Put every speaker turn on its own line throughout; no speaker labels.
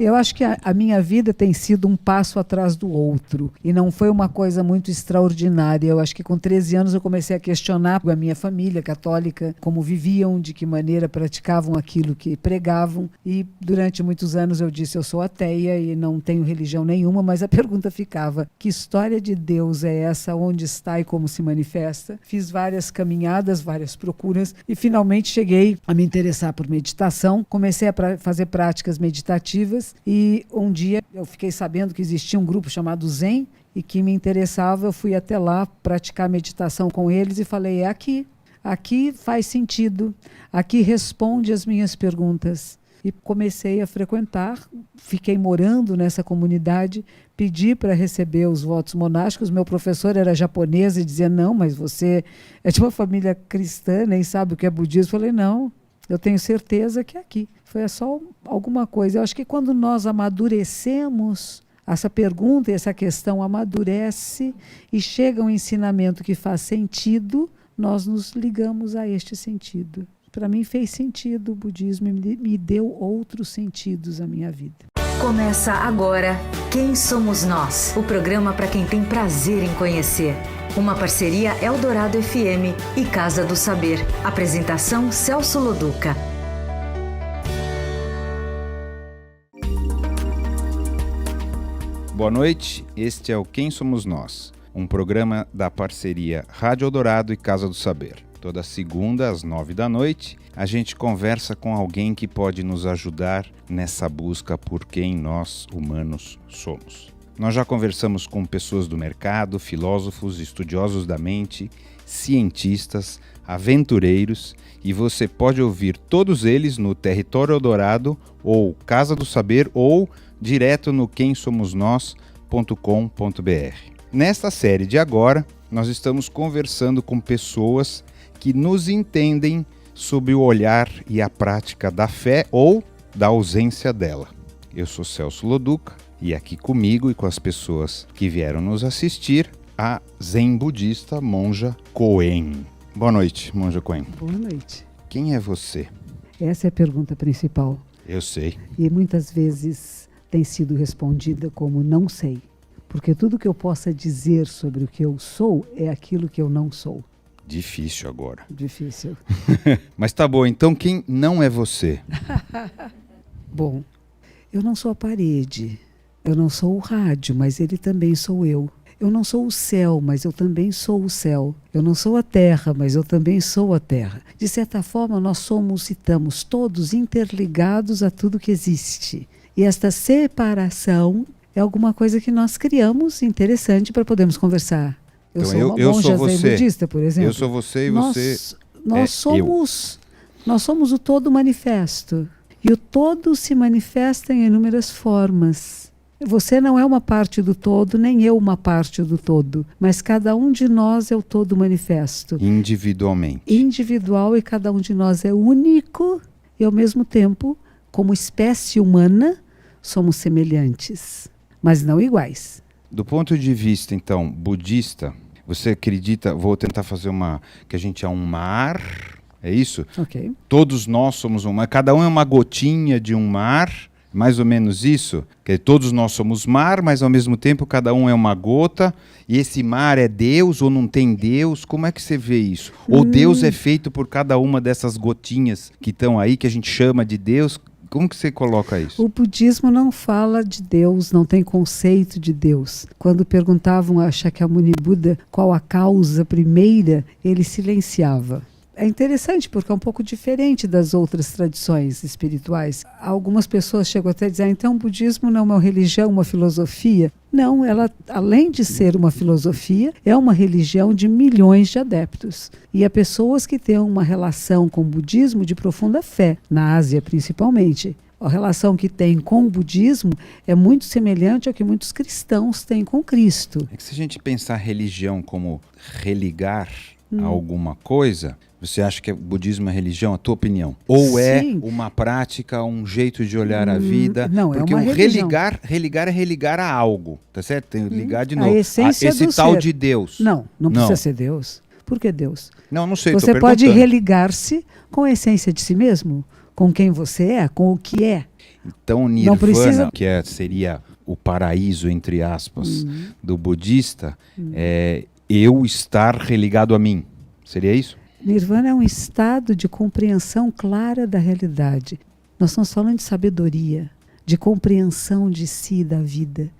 Eu acho que a minha vida tem sido um passo atrás do outro e não foi uma coisa muito extraordinária. Eu acho que com 13 anos eu comecei a questionar a minha família católica, como viviam, de que maneira praticavam aquilo que pregavam, e durante muitos anos eu disse: eu sou ateia e não tenho religião nenhuma, mas a pergunta ficava: que história de Deus é essa? Onde está e como se manifesta? Fiz várias caminhadas, várias procuras e finalmente cheguei a me interessar por meditação. Comecei a fazer práticas meditativas e um dia eu fiquei sabendo que existia um grupo chamado Zen e que me interessava. Eu fui até lá praticar meditação com eles e falei: é aqui. Aqui faz sentido, aqui responde as minhas perguntas. E comecei a frequentar, fiquei morando nessa comunidade, pedi para receber os votos monásticos. Meu professor era japonês e dizia: não, mas você é de uma família cristã, nem sabe o que é budismo. Eu falei: não, eu tenho certeza que é aqui. Foi só alguma coisa. Eu acho que quando nós amadurecemos, essa pergunta e essa questão amadurece e chega um ensinamento que faz sentido, nós nos ligamos a este sentido. Para mim fez sentido o budismo, me deu outros sentidos à minha vida.
Começa agora Quem Somos Nós, o programa para quem tem prazer em conhecer. Uma parceria Eldorado FM e Casa do Saber. Apresentação Celso Loduca.
Boa noite, este é o Quem Somos Nós, um programa da parceria Rádio Eldorado e Casa do Saber. Toda segunda, às 9 da noite, a gente conversa com alguém que pode nos ajudar nessa busca por quem nós, humanos, somos. Nós já conversamos com pessoas do mercado, filósofos, estudiosos da mente, cientistas, aventureiros, e você pode ouvir todos eles no Território Eldorado, ou Casa do Saber, ou direto no quemsomosnós.com.br. Nesta série de agora, nós estamos conversando com pessoas que nos entendem sob o olhar e a prática da fé ou da ausência dela. Eu sou Celso Loduca e aqui comigo e com as pessoas que vieram nos assistir, a zen budista Monja Coen. Boa noite, Monja Coen.
Boa noite.
Quem é você?
Essa é a pergunta principal.
Eu sei.
E muitas vezes tem sido respondida como não sei. Porque tudo que eu possa dizer sobre o que eu sou é aquilo que eu não sou.
Difícil agora.
Difícil.
Mas tá bom, então quem não é você?
Bom, eu não sou a parede. Eu não sou o rádio, mas ele também sou eu. Eu não sou o céu, mas eu também sou o céu. Eu não sou a terra, mas eu também sou a terra. De certa forma, nós somos e estamos todos interligados a tudo que existe. E esta separação é alguma coisa que nós criamos interessante para podermos conversar. Eu sou uma monja zen budista, por exemplo.
Eu sou você e
nós somos o todo manifesto. E o todo se manifesta em inúmeras formas. Você não é uma parte do todo, nem eu uma parte do todo. Mas cada um de nós é o todo manifesto.
Individualmente.
Individual, e cada um de nós é único. E ao mesmo tempo, como espécie humana, somos semelhantes, mas não iguais.
Do ponto de vista, então, budista, você acredita, vou tentar fazer que a gente é um mar, é isso?
Ok.
Todos nós somos um mar, cada um é uma gotinha de um mar, mais ou menos isso? Que todos nós somos mar, mas ao mesmo tempo cada um é uma gota, e esse mar é Deus ou não tem Deus? Como é que você vê isso? Ou Deus é feito por cada uma dessas gotinhas que estão aí, que a gente chama de Deus? Como que você coloca isso?
O budismo não fala de Deus, não tem conceito de Deus. Quando perguntavam a Shakyamuni Buda qual a causa primeira, ele silenciava. É interessante porque é um pouco diferente das outras tradições espirituais. Algumas pessoas chegam até a dizer: então o budismo não é uma religião, uma filosofia. Não, ela, além de ser uma filosofia, é uma religião de milhões de adeptos. E há pessoas que têm uma relação com o budismo de profunda fé, na Ásia principalmente. A relação que tem com o budismo é muito semelhante ao que muitos cristãos têm com Cristo.
É que se a gente pensar religião como religar a alguma coisa, você acha que o budismo é religião, a tua opinião? Ou
Sim.
é uma prática, um jeito de olhar a vida?
Não,
porque
é uma religião.
Religar é religar a algo, tá certo? Tem que ligar de novo.
A essência
esse
do
tal
ser.
de Deus.
Não precisa ser Deus. Por que Deus?
Não sei,
Você pode religar-se com a essência de si mesmo, com quem você é, com o que é.
Então o Nirvana, que seria o paraíso, entre aspas, do budista, é eu estar religado a mim. Seria isso?
Nirvana é um estado de compreensão clara da realidade. Nós estamos falando de sabedoria, de compreensão de si, da vida.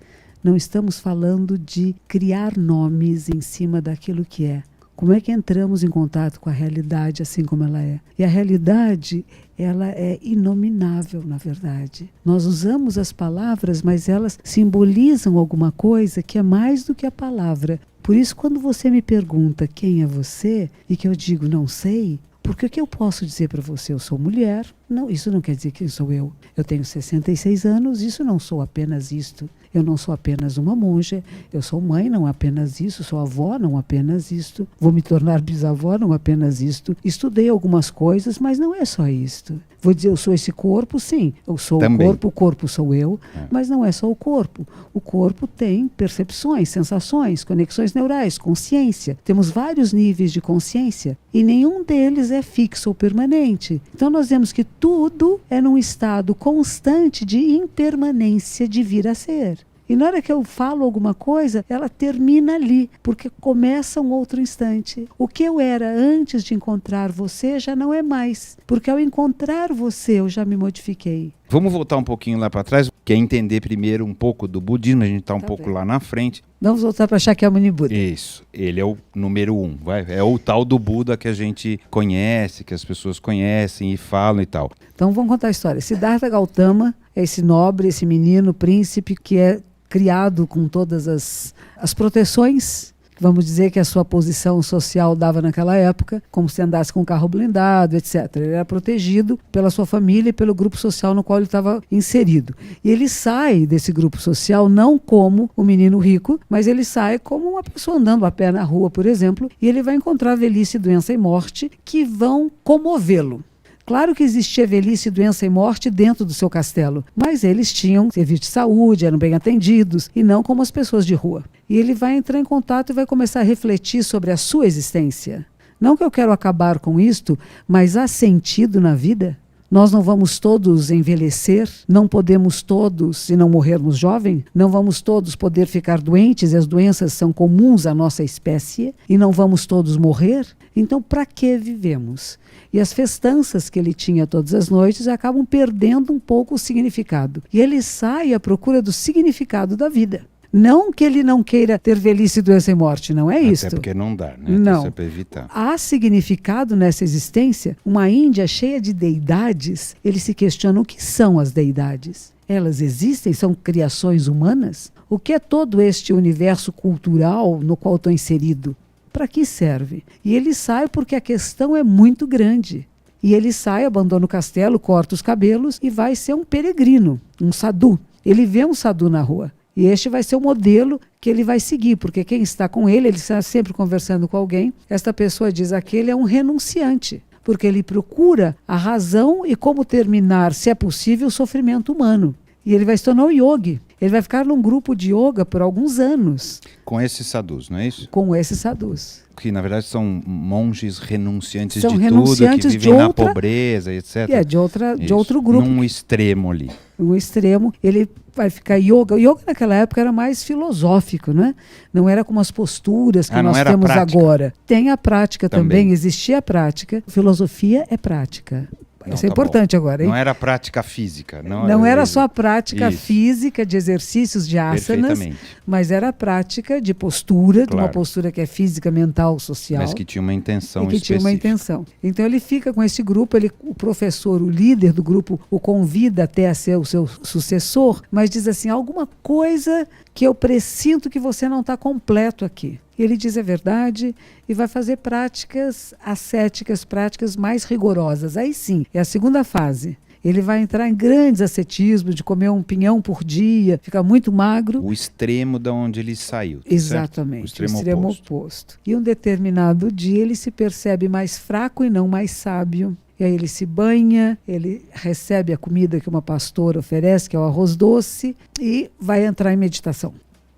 Não estamos falando de criar nomes em cima daquilo que é. Como é que entramos em contato com a realidade assim como ela é? E a realidade, ela é inominável, na verdade. Nós usamos as palavras, mas elas simbolizam alguma coisa que é mais do que a palavra. Por isso, quando você me pergunta quem é você, e que eu digo não sei, porque o que eu posso dizer para você? Eu sou mulher. Não, isso não quer dizer que sou eu. Eu tenho 66 anos, isso não sou apenas isto. Eu não sou apenas uma monja, eu sou mãe, não apenas isso, sou avó, não apenas isto. Vou me tornar bisavó, não apenas isto. Estudei algumas coisas, mas não é só isto. Vou dizer, eu sou esse corpo, sim. Eu sou
Também.
o corpo sou eu, mas não é só o corpo. O corpo tem percepções, sensações, conexões neurais, consciência. Temos vários níveis de consciência e nenhum deles é fixo ou permanente. Então nós vemos que tudo é num estado constante de impermanência de vir a ser. E na hora que eu falo alguma coisa, ela termina ali, porque começa um outro instante. O que eu era antes de encontrar você já não é mais, porque ao encontrar você eu já me modifiquei.
Vamos voltar um pouquinho lá para trás, que é entender primeiro um pouco do budismo, a gente está um pouco
bem.
lá na frente.
Vamos voltar para Shakyamuni Buda.
Isso, ele é o número 1, é o tal do Buda que a gente conhece, que as pessoas conhecem e falam e tal.
Então vamos contar a história. Siddhartha Gautama é esse nobre, esse menino, príncipe, que é criado com todas as proteções, vamos dizer que a sua posição social dava naquela época, como se andasse com um carro blindado, etc. Ele era protegido pela sua família e pelo grupo social no qual ele estava inserido. E ele sai desse grupo social não como um menino rico, mas ele sai como uma pessoa andando a pé na rua, por exemplo, e ele vai encontrar velhice, doença e morte que vão comovê-lo. Claro que existia velhice, doença e morte dentro do seu castelo, mas eles tinham serviço de saúde, eram bem atendidos, e não como as pessoas de rua. E ele vai entrar em contato e vai começar a refletir sobre a sua existência. Não que eu quero acabar com isto, mas há sentido na vida? Nós não vamos todos envelhecer, não podemos todos, se não morrermos jovem, não vamos todos poder ficar doentes, e as doenças são comuns à nossa espécie, e não vamos todos morrer? Então, para que vivemos? E as festanças que ele tinha todas as noites acabam perdendo um pouco o significado. E ele sai à procura do significado da vida. Não que ele não queira ter velhice, doença e morte, não é isso.
Até porque não dá, né?
Não.
É para evitar.
Há significado nessa existência. Uma Índia cheia de deidades, ele se questiona o que são as deidades. Elas existem? São criações humanas? O que é todo este universo cultural no qual estou inserido? Para que serve? E ele sai porque a questão é muito grande. E ele sai, abandona o castelo, corta os cabelos e vai ser um peregrino, um sadhu. Ele vê um sadhu na rua. E este vai ser o modelo que ele vai seguir, porque quem está com ele está sempre conversando com alguém. Esta pessoa diz, aquele é um renunciante, porque ele procura a razão e como terminar, se é possível, o sofrimento humano. E ele vai se tornar um yogi. Ele vai ficar num grupo de yoga por alguns anos.
Com esses sadhus, não é isso?
Com esses sadhus.
Que na verdade são monges renunciantes
São
de
renunciantes
tudo, que vivem na pobreza, etc.
É, de outro grupo.
Num extremo ali.
Um extremo, ele vai ficar yoga. O yoga naquela época era mais filosófico, né? Não era como as posturas que nós temos
prática.
Agora. Tem a prática também, existia a prática. Filosofia é prática. Isso é importante agora, hein?
Não era prática física.
Não era só a prática física de exercícios de asanas, mas era a prática de postura, de uma postura que é física, mental, social.
Mas que tinha uma intenção
específica. Tinha uma intenção. Então ele fica com esse grupo, o professor, o líder do grupo, o convida até a ser o seu sucessor, mas diz assim, alguma coisa que eu pressinto que você não está completo aqui. Ele diz a verdade e vai fazer práticas ascéticas, práticas mais rigorosas. Aí sim, é a segunda fase. Ele vai entrar em grandes ascetismos, de comer um pinhão por dia, ficar muito magro.
O extremo de onde ele saiu.
Exatamente, o extremo oposto. E um determinado dia ele se percebe mais fraco e não mais sábio. E aí ele se banha, ele recebe a comida que uma pastora oferece, que é o arroz doce, e vai entrar em meditação.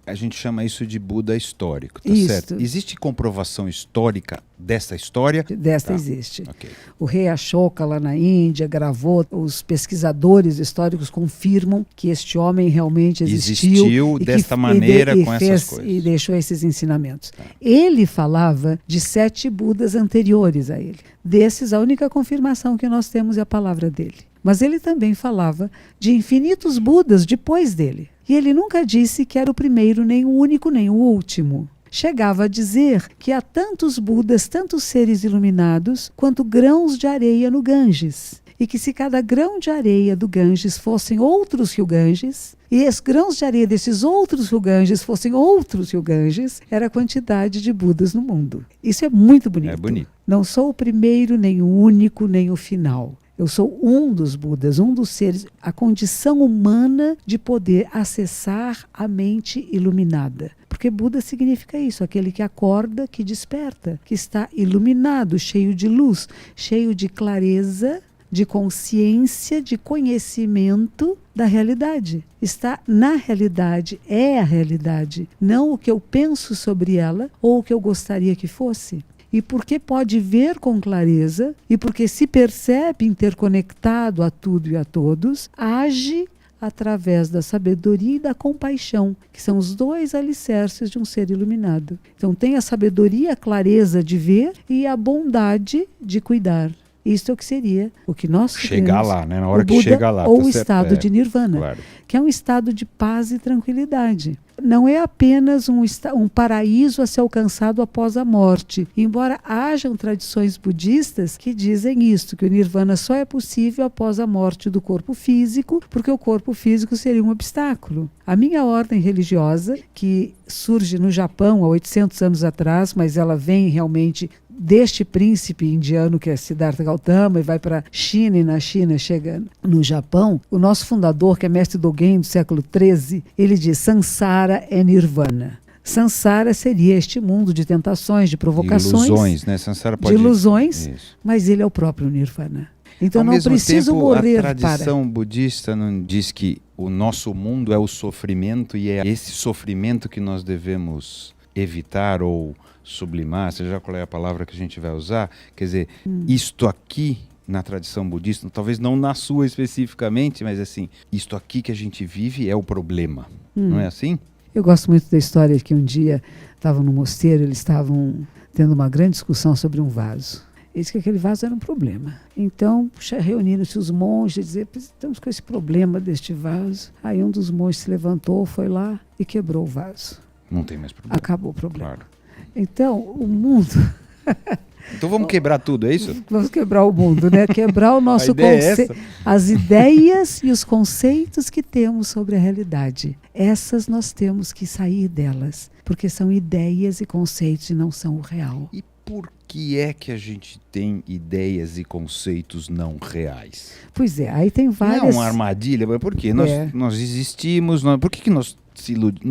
A gente chama isso de Buda histórico, tá
Isso.
certo? Existe comprovação histórica dessa história?
Desta
Tá.
existe.
Ok.
O rei Ashoka, lá na Índia, gravou. Os pesquisadores históricos confirmam que este homem realmente existiu e
desta
que,
maneira,
e
com
fez,
essas coisas.
E deixou esses ensinamentos. Ele falava de 7 Budas anteriores a ele. Desses, a única confirmação que nós temos é a palavra dele. Mas ele também falava de infinitos Budas depois dele. E ele nunca disse que era o primeiro, nem o único, nem o último. Chegava a dizer que há tantos Budas, tantos seres iluminados, quanto grãos de areia no Ganges. E que se cada grão de areia do Ganges fossem outros rio Ganges, e os grãos de areia desses outros rio Ganges fossem outros rio Ganges, era a quantidade de Budas no mundo. Isso é muito bonito.
É bonito.
Não sou o primeiro, nem o único, nem o final. Eu sou um dos Budas, um dos seres, a condição humana de poder acessar a mente iluminada. Porque Buda significa isso, aquele que acorda, que desperta, que está iluminado, cheio de luz, cheio de clareza, de consciência, de conhecimento da realidade. Está na realidade, é a realidade, não o que eu penso sobre ela ou o que eu gostaria que fosse. E porque pode ver com clareza, e porque se percebe interconectado a tudo e a todos, age através da sabedoria e da compaixão, que são os 2 alicerces de um ser iluminado. Então tem a sabedoria, a clareza de ver e a bondade de cuidar. Isso é o que seria o que nós
Chegar
temos,
lá, né? Na hora
o
que
Buda,
chega lá.
ou
tá
o
certo?
estado de Nirvana,
Claro.
que é um estado de paz e tranquilidade. Não é apenas um paraíso a ser alcançado após a morte. Embora hajam tradições budistas que dizem isso, que o Nirvana só é possível após a morte do corpo físico, porque o corpo físico seria um obstáculo. A minha ordem religiosa, que surge no Japão há 800 anos atrás, mas ela vem realmente deste príncipe indiano que é Siddhartha Gautama e vai para a China, e na China chega no Japão. O nosso fundador, que é mestre Dogen do século XIII, ele diz: Sansara é Nirvana. Sansara seria este mundo de tentações, de provocações,
Ilusões, né? Sansara pode...
de ilusões,
Isso.
mas ele é o próprio Nirvana. Então
Ao
não
mesmo
preciso
tempo,
morrer
a tradição budista não diz que o nosso mundo é o sofrimento e é esse sofrimento que nós devemos evitar ou sublimar, seja qual é a palavra que a gente vai usar. Quer dizer, isto aqui na tradição budista, talvez não na sua especificamente, mas assim, isto aqui que a gente vive é o problema. Não é assim?
Eu gosto muito da história que um dia estavam no mosteiro, eles estavam tendo uma grande discussão sobre um vaso. Eles que aquele vaso era um problema. Então, reuniram-se os monges e diziam: estamos com esse problema deste vaso. Aí um dos monges se levantou, foi lá e quebrou o vaso.
Não tem mais problema.
Acabou o problema.
Claro.
Então, o mundo...
Então vamos quebrar tudo, é isso?
Vamos quebrar o mundo, né? Quebrar o nosso conceito, as ideias e os conceitos que temos sobre a realidade. Essas nós temos que sair delas, porque são ideias e conceitos e não são o real.
E por que é que a gente tem ideias e conceitos não reais?
Pois é, aí tem várias...
Não é uma armadilha, mas por quê? Nós existimos, por que nós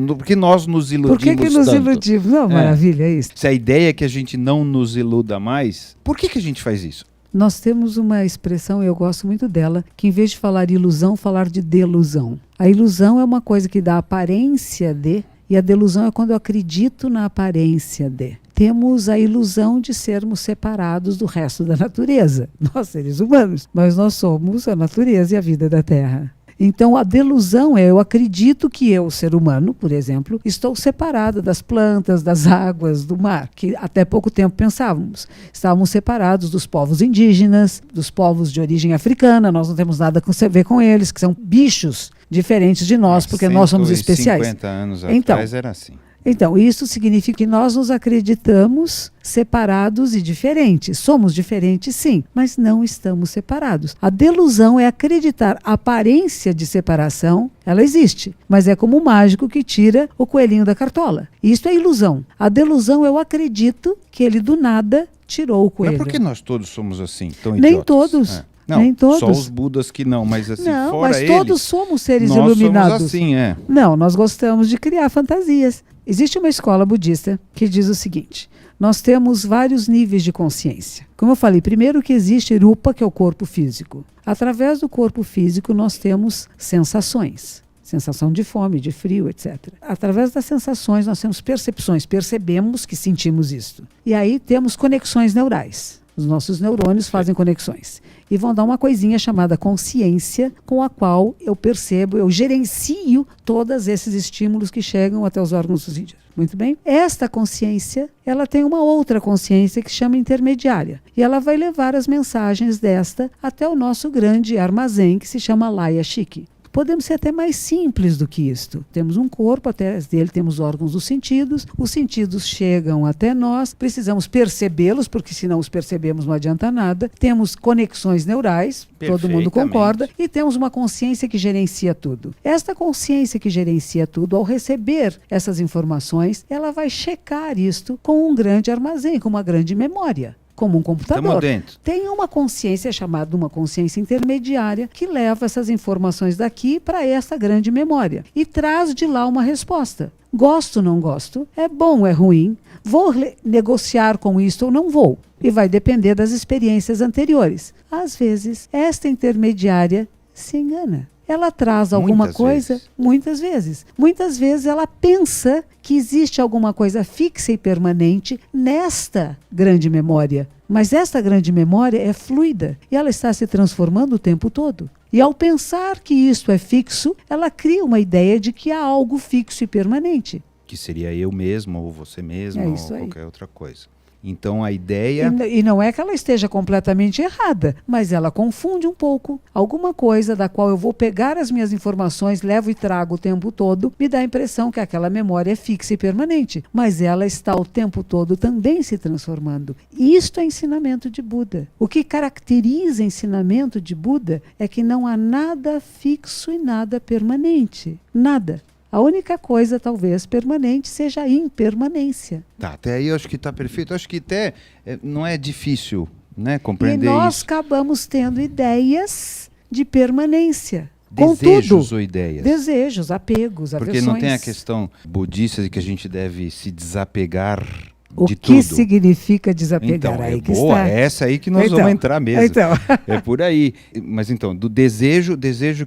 por que nós nos iludimos
tanto? Por que nos
tanto?
iludimos? Não, maravilha, é isso.
Se a ideia é que a gente não nos iluda mais, por que a gente faz isso?
Nós temos uma expressão, eu gosto muito dela, que em vez de falar ilusão, falar de delusão. A ilusão é uma coisa que dá aparência de, e a delusão é quando eu acredito na aparência de. Temos a ilusão de sermos separados do resto da natureza, nós seres humanos, mas nós somos a natureza e a vida da Terra. Então a delusão é: eu acredito que eu, ser humano, por exemplo, estou separado das plantas, das águas, do mar, que até pouco tempo pensávamos. Estávamos separados dos povos indígenas, dos povos de origem africana, nós não temos nada a ver com eles, que são bichos diferentes de nós, porque nós somos especiais.
50 anos atrás era assim.
Então, isso significa que nós nos acreditamos separados e diferentes. Somos diferentes, sim, mas não estamos separados. A delusão é acreditar a aparência de separação, ela existe, mas é como o mágico que tira o coelhinho da cartola. Isso é ilusão. A delusão, eu acredito que ele do nada tirou o coelho.
Mas por que nós todos somos assim, tão
Nem
idiotas?
todos.
Não,
nem todos.
Só os Budas que não, mas assim,
não,
fora
mas
eles,
todos somos seres
nós
iluminados.
somos assim,
Não, nós gostamos de criar fantasias. Existe uma escola budista que diz o seguinte: nós temos vários níveis de consciência. Como eu falei, primeiro que existe Rupa, que é o corpo físico. Através do corpo físico nós temos sensações. sensação de fome, de frio, etc. Através das sensações nós temos percepções, percebemos que sentimos isto. E aí temos conexões neurais. Os nossos neurônios fazem conexões e vão dar uma coisinha chamada consciência, com a qual eu percebo, eu gerencio todos esses estímulos que chegam até os órgãos do sentido. Muito bem? Esta consciência, ela tem uma outra consciência que se chama intermediária. E ela vai levar as mensagens desta até o nosso grande armazém, que se chama Laya Shiki. Podemos ser até mais simples do que isto. Temos um corpo, atrás dele temos órgãos dos sentidos, os sentidos chegam até nós, precisamos percebê-los, porque se não os percebemos não adianta nada. Temos conexões neurais, todo mundo concorda, e temos uma consciência que gerencia tudo. Esta consciência que gerencia tudo, ao receber essas informações, ela vai checar isto com um grande armazém, com uma grande memória. Como um computador. Tem uma consciência chamada uma consciência intermediária que leva essas informações daqui para essa grande memória e traz de lá uma resposta. Gosto, não gosto, é bom, é ruim, vou negociar com isto ou não vou. E vai depender das experiências anteriores. Às vezes, esta intermediária se engana. Ela traz alguma coisa, muitas vezes. Muitas vezes ela pensa que existe alguma coisa fixa e permanente nesta grande memória. Mas esta grande memória é fluida e ela está se transformando o tempo todo. E ao pensar que isto é fixo, ela cria uma ideia de que há algo fixo e permanente.
Que seria eu mesmo, ou você mesmo, ou qualquer outra coisa. Então a ideia...
E não é que ela esteja completamente errada, mas ela confunde um pouco. Alguma coisa da qual eu vou pegar as minhas informações, levo e trago o tempo todo, me dá a impressão que aquela memória é fixa e permanente. Mas ela está o tempo todo também se transformando. Isto é ensinamento de Buda. O que caracteriza ensinamento de Buda é que não há nada fixo e nada permanente. Nada. A única coisa, talvez, permanente seja a impermanência.
Tá, até aí eu acho que está perfeito. Eu acho que até não é difícil, né, compreender isso.
E nós acabamos tendo ideias de permanência.
Desejos ou ideias?
Desejos, apegos, aversões.
Porque não tem a questão budista de que a gente deve se desapegar de
tudo. O que
tudo.
Significa desapegar?
Então,
aí que
boa,
está.
É essa aí que nós vamos entrar mesmo.
Então.
É por aí. Mas então, do desejo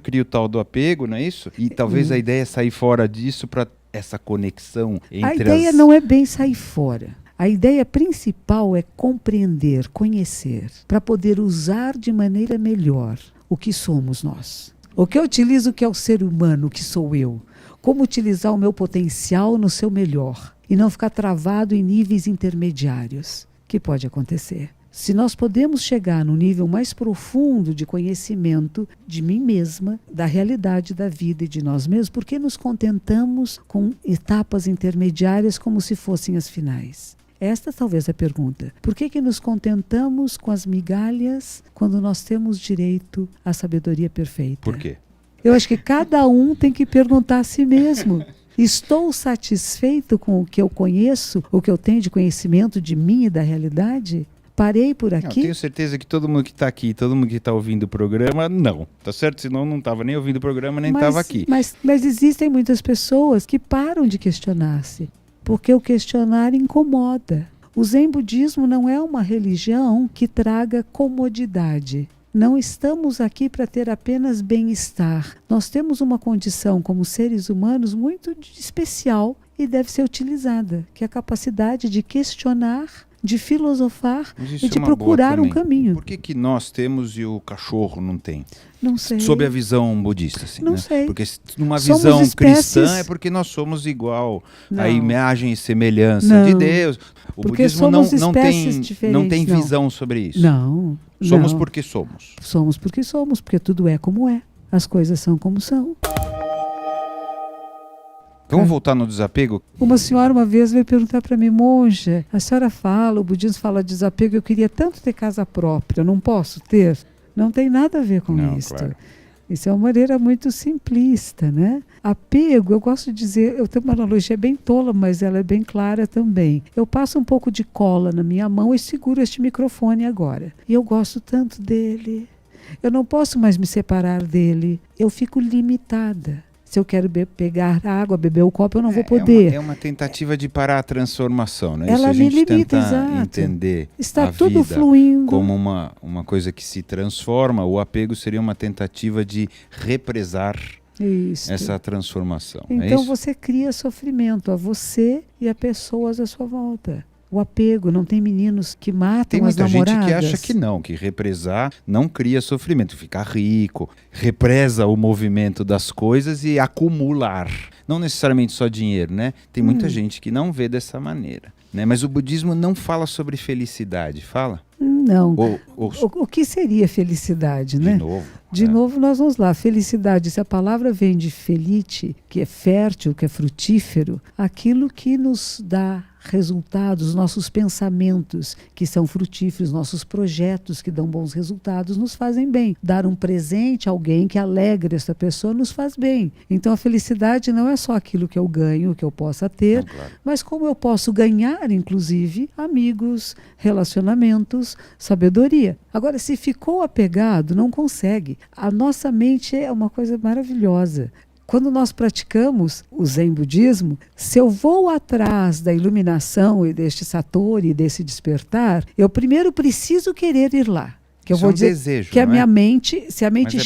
cria o tal do apego, não é isso? E talvez a ideia é sair fora disso para essa conexão entre
A ideia não é bem sair fora. A ideia principal é compreender, conhecer, para poder usar de maneira melhor o que somos nós. O que eu utilizo, que é o ser humano, que sou eu. Como utilizar o meu potencial no seu melhor e não ficar travado em níveis intermediários, que pode acontecer. Se nós podemos chegar num nível mais profundo de conhecimento de mim mesma, da realidade da vida e de nós mesmos, por que nos contentamos com etapas intermediárias como se fossem as finais? Esta talvez é a pergunta. Por que nos contentamos com as migalhas quando nós temos direito à sabedoria perfeita?
Por quê?
Eu acho que cada um tem que perguntar a si mesmo. Estou satisfeito com o que eu conheço, o que eu tenho de conhecimento de mim e da realidade? Parei por aqui?
Eu tenho certeza que todo mundo que está aqui, todo mundo que está ouvindo o programa, não. Tá certo? Senão não estava nem ouvindo o programa, nem estava aqui.
Mas existem muitas pessoas que param de questionar-se, porque o questionar incomoda. O Zen Budismo não é uma religião que traga comodidade. Não estamos aqui para ter apenas bem-estar. Nós temos uma condição como seres humanos muito especial e deve ser utilizada, que é a capacidade de questionar, de filosofar e de procurar um caminho.
Por que nós temos e o cachorro não tem?
Não sei.
Sob a visão budista, assim,
não sei.
Porque numa visão cristã é porque nós somos igual à imagem e semelhança de Deus. O budismo não tem visão sobre isso.
Não.
Somos porque somos.
Somos porque somos, porque tudo é como é. As coisas são como são.
Vamos voltar no desapego?
Uma senhora uma vez veio perguntar para mim, monja, a senhora fala, o budismo fala de desapego, eu queria tanto ter casa própria, eu não posso ter? Não tem nada a ver com isso. Claro. Isso é uma maneira muito simplista, né? Apego, eu gosto de dizer, eu tenho uma analogia bem tola, mas ela é bem clara também. Eu passo um pouco de cola na minha mão e seguro este microfone agora. E eu gosto tanto dele. Eu não posso mais me separar dele. Eu fico limitada. Se eu quero pegar água, beber o copo, eu não vou poder.
É uma tentativa de parar a transformação, né?
Ela
Isso a gente
me limita,
tenta
exato.
Entender
Está
a
tudo
vida
fluindo
como uma coisa que se transforma. O apego seria uma tentativa de represar essa transformação.
Então você cria sofrimento a você e a pessoas à sua volta. O apego, não tem meninos que matam as namoradas.
Tem muita gente que acha que não, que represar não cria sofrimento, ficar rico, represa o movimento das coisas e acumular. Não necessariamente só dinheiro, né? Tem muita gente que não vê dessa maneira, né? Mas o budismo não fala sobre felicidade, fala?
Não. O que seria felicidade, né? De novo, nós vamos lá. Felicidade, se a palavra vem de felite, que é fértil, que é frutífero, aquilo que nos dá resultados, nossos pensamentos que são frutíferos, nossos projetos que dão bons resultados nos fazem bem. Dar um presente a alguém que alegre essa pessoa nos faz bem. Então a felicidade não é só aquilo que eu ganho, que eu possa ter, mas como eu posso ganhar, inclusive, amigos, relacionamentos, sabedoria. Agora, se ficou apegado, não consegue. A nossa mente é uma coisa maravilhosa. Quando nós praticamos o Zen budismo, se eu vou atrás da iluminação e deste satori, desse despertar, eu primeiro preciso querer ir lá. Que eu vou dizer
desejo,
que a minha mente, se a mente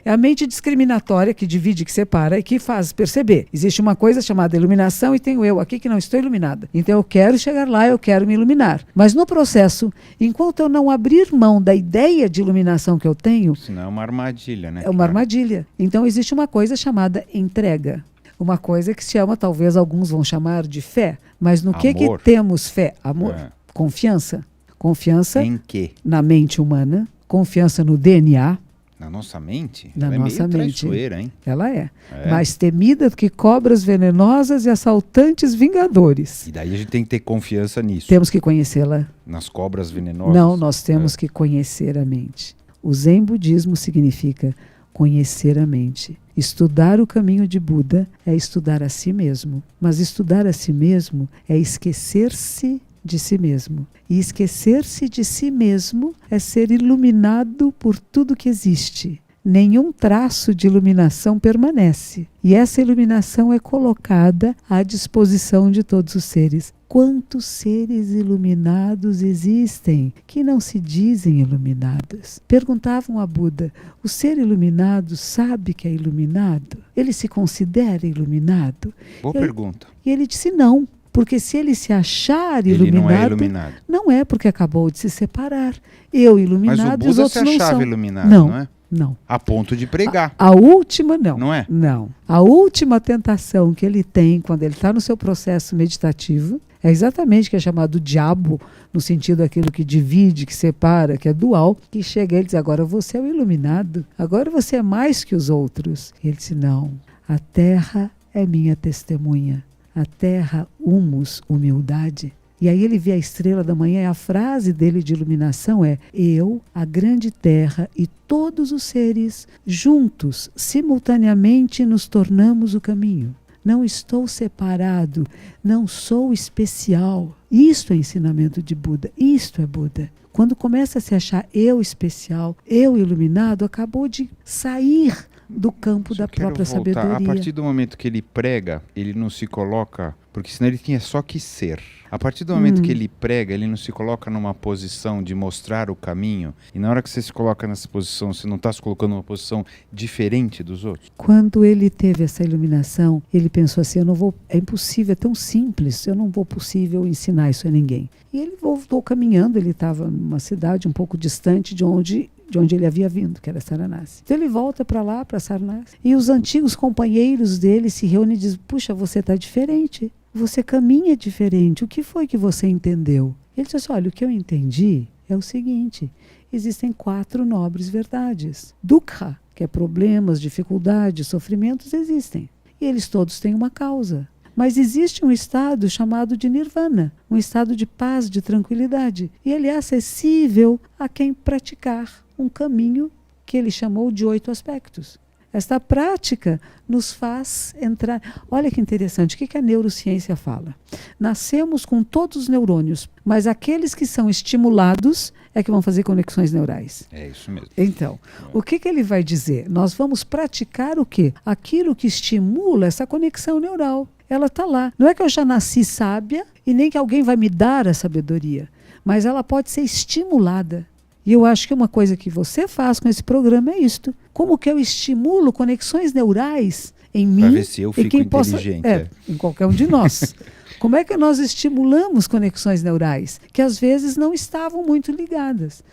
é a mente discriminatória que divide, que separa e que faz perceber. Existe uma coisa chamada iluminação e tenho eu aqui que não estou iluminada. Então eu quero chegar lá, eu quero me iluminar. Mas no processo, enquanto eu não abrir mão da ideia de iluminação que eu tenho...
Senão é uma armadilha, né?
É uma armadilha. Então existe uma coisa chamada entrega. Uma coisa que se chama, talvez alguns vão chamar de fé. Mas no que temos fé? Amor? Confiança. Confiança
em quê?
Na mente humana, confiança no DNA.
Na nossa mente?
Na
ela
nossa
é meio
mente.
traiçoeira, hein?
Ela é. Mais temida do que cobras venenosas e assaltantes vingadores.
E daí a gente tem que ter confiança nisso.
Temos que conhecê-la.
Nas cobras venenosas?
Não, nós temos que conhecer a mente. O Zen budismo significa conhecer a mente. Estudar o caminho de Buda é estudar a si mesmo. Mas estudar a si mesmo é esquecer-se de si mesmo. E esquecer-se de si mesmo é ser iluminado por tudo que existe. Nenhum traço de iluminação permanece. E essa iluminação é colocada à disposição de todos os seres. Quantos seres iluminados existem que não se dizem iluminados? Perguntavam a Buda, o ser iluminado sabe que é iluminado? Ele se considera iluminado?
Boa pergunta.
E ele disse não. Porque se ele se achar iluminado,
ele não é iluminado.
Não é porque acabou de se separar. Eu iluminado e os outros não são. Mas o Buda se achava
iluminado, não é?
Não.
A ponto de pregar.
A última, não.
Não é?
Não. A última tentação que ele tem quando ele está no seu processo meditativo é exatamente o que é chamado diabo, no sentido daquilo que divide, que separa, que é dual, que chega ele e diz, agora você é o iluminado, agora você é mais que os outros. Ele disse, não, a terra é minha testemunha. A terra, humus, humildade. E aí ele vê a estrela da manhã e a frase dele de iluminação é: eu, a grande terra e todos os seres, juntos, simultaneamente nos tornamos o caminho. Não estou separado, não sou especial. Isto é ensinamento de Buda, isto é Buda. Quando começa a se achar eu especial, eu iluminado, acabou de sair do campo da própria sabedoria.
A partir do momento que ele prega, ele não se coloca, porque senão ele tinha só que ser. A partir do momento que ele prega, ele não se coloca numa posição de mostrar o caminho, e na hora que você se coloca nessa posição, você não está se colocando numa posição diferente dos outros?
Quando ele teve essa iluminação, ele pensou assim, é impossível, é tão simples, eu não vou possível ensinar isso a ninguém. E ele voltou caminhando, ele estava numa cidade um pouco distante de onde ele havia vindo, que era Saranasi. Então ele volta para lá, para Saranasi, e os antigos companheiros dele se reúnem e dizem, puxa, você está diferente, você caminha diferente, o que foi que você entendeu? Ele diz assim, olha, o que eu entendi é o seguinte, existem 4 nobres verdades. Dukkha, que é problemas, dificuldades, sofrimentos, existem. E eles todos têm uma causa. Mas existe um estado chamado de nirvana, um estado de paz, de tranquilidade. E ele é acessível a quem praticar um caminho que ele chamou de 8 aspectos. Esta prática nos faz entrar... Olha que interessante, o que a neurociência fala? Nascemos com todos os neurônios, mas aqueles que são estimulados é que vão fazer conexões neurais.
É isso mesmo.
Então, o que ele vai dizer? Nós vamos praticar o quê? Aquilo que estimula essa conexão neural. Ela está lá. Não é que eu já nasci sábia e nem que alguém vai me dar a sabedoria, mas ela pode ser estimulada. E eu acho que uma coisa que você faz com esse programa é isto. Como que eu estimulo conexões neurais em mim?
Para ver se eu
e
fico
quem
inteligente.
em qualquer um de nós. Como é que nós estimulamos conexões neurais que às vezes não estavam muito ligadas?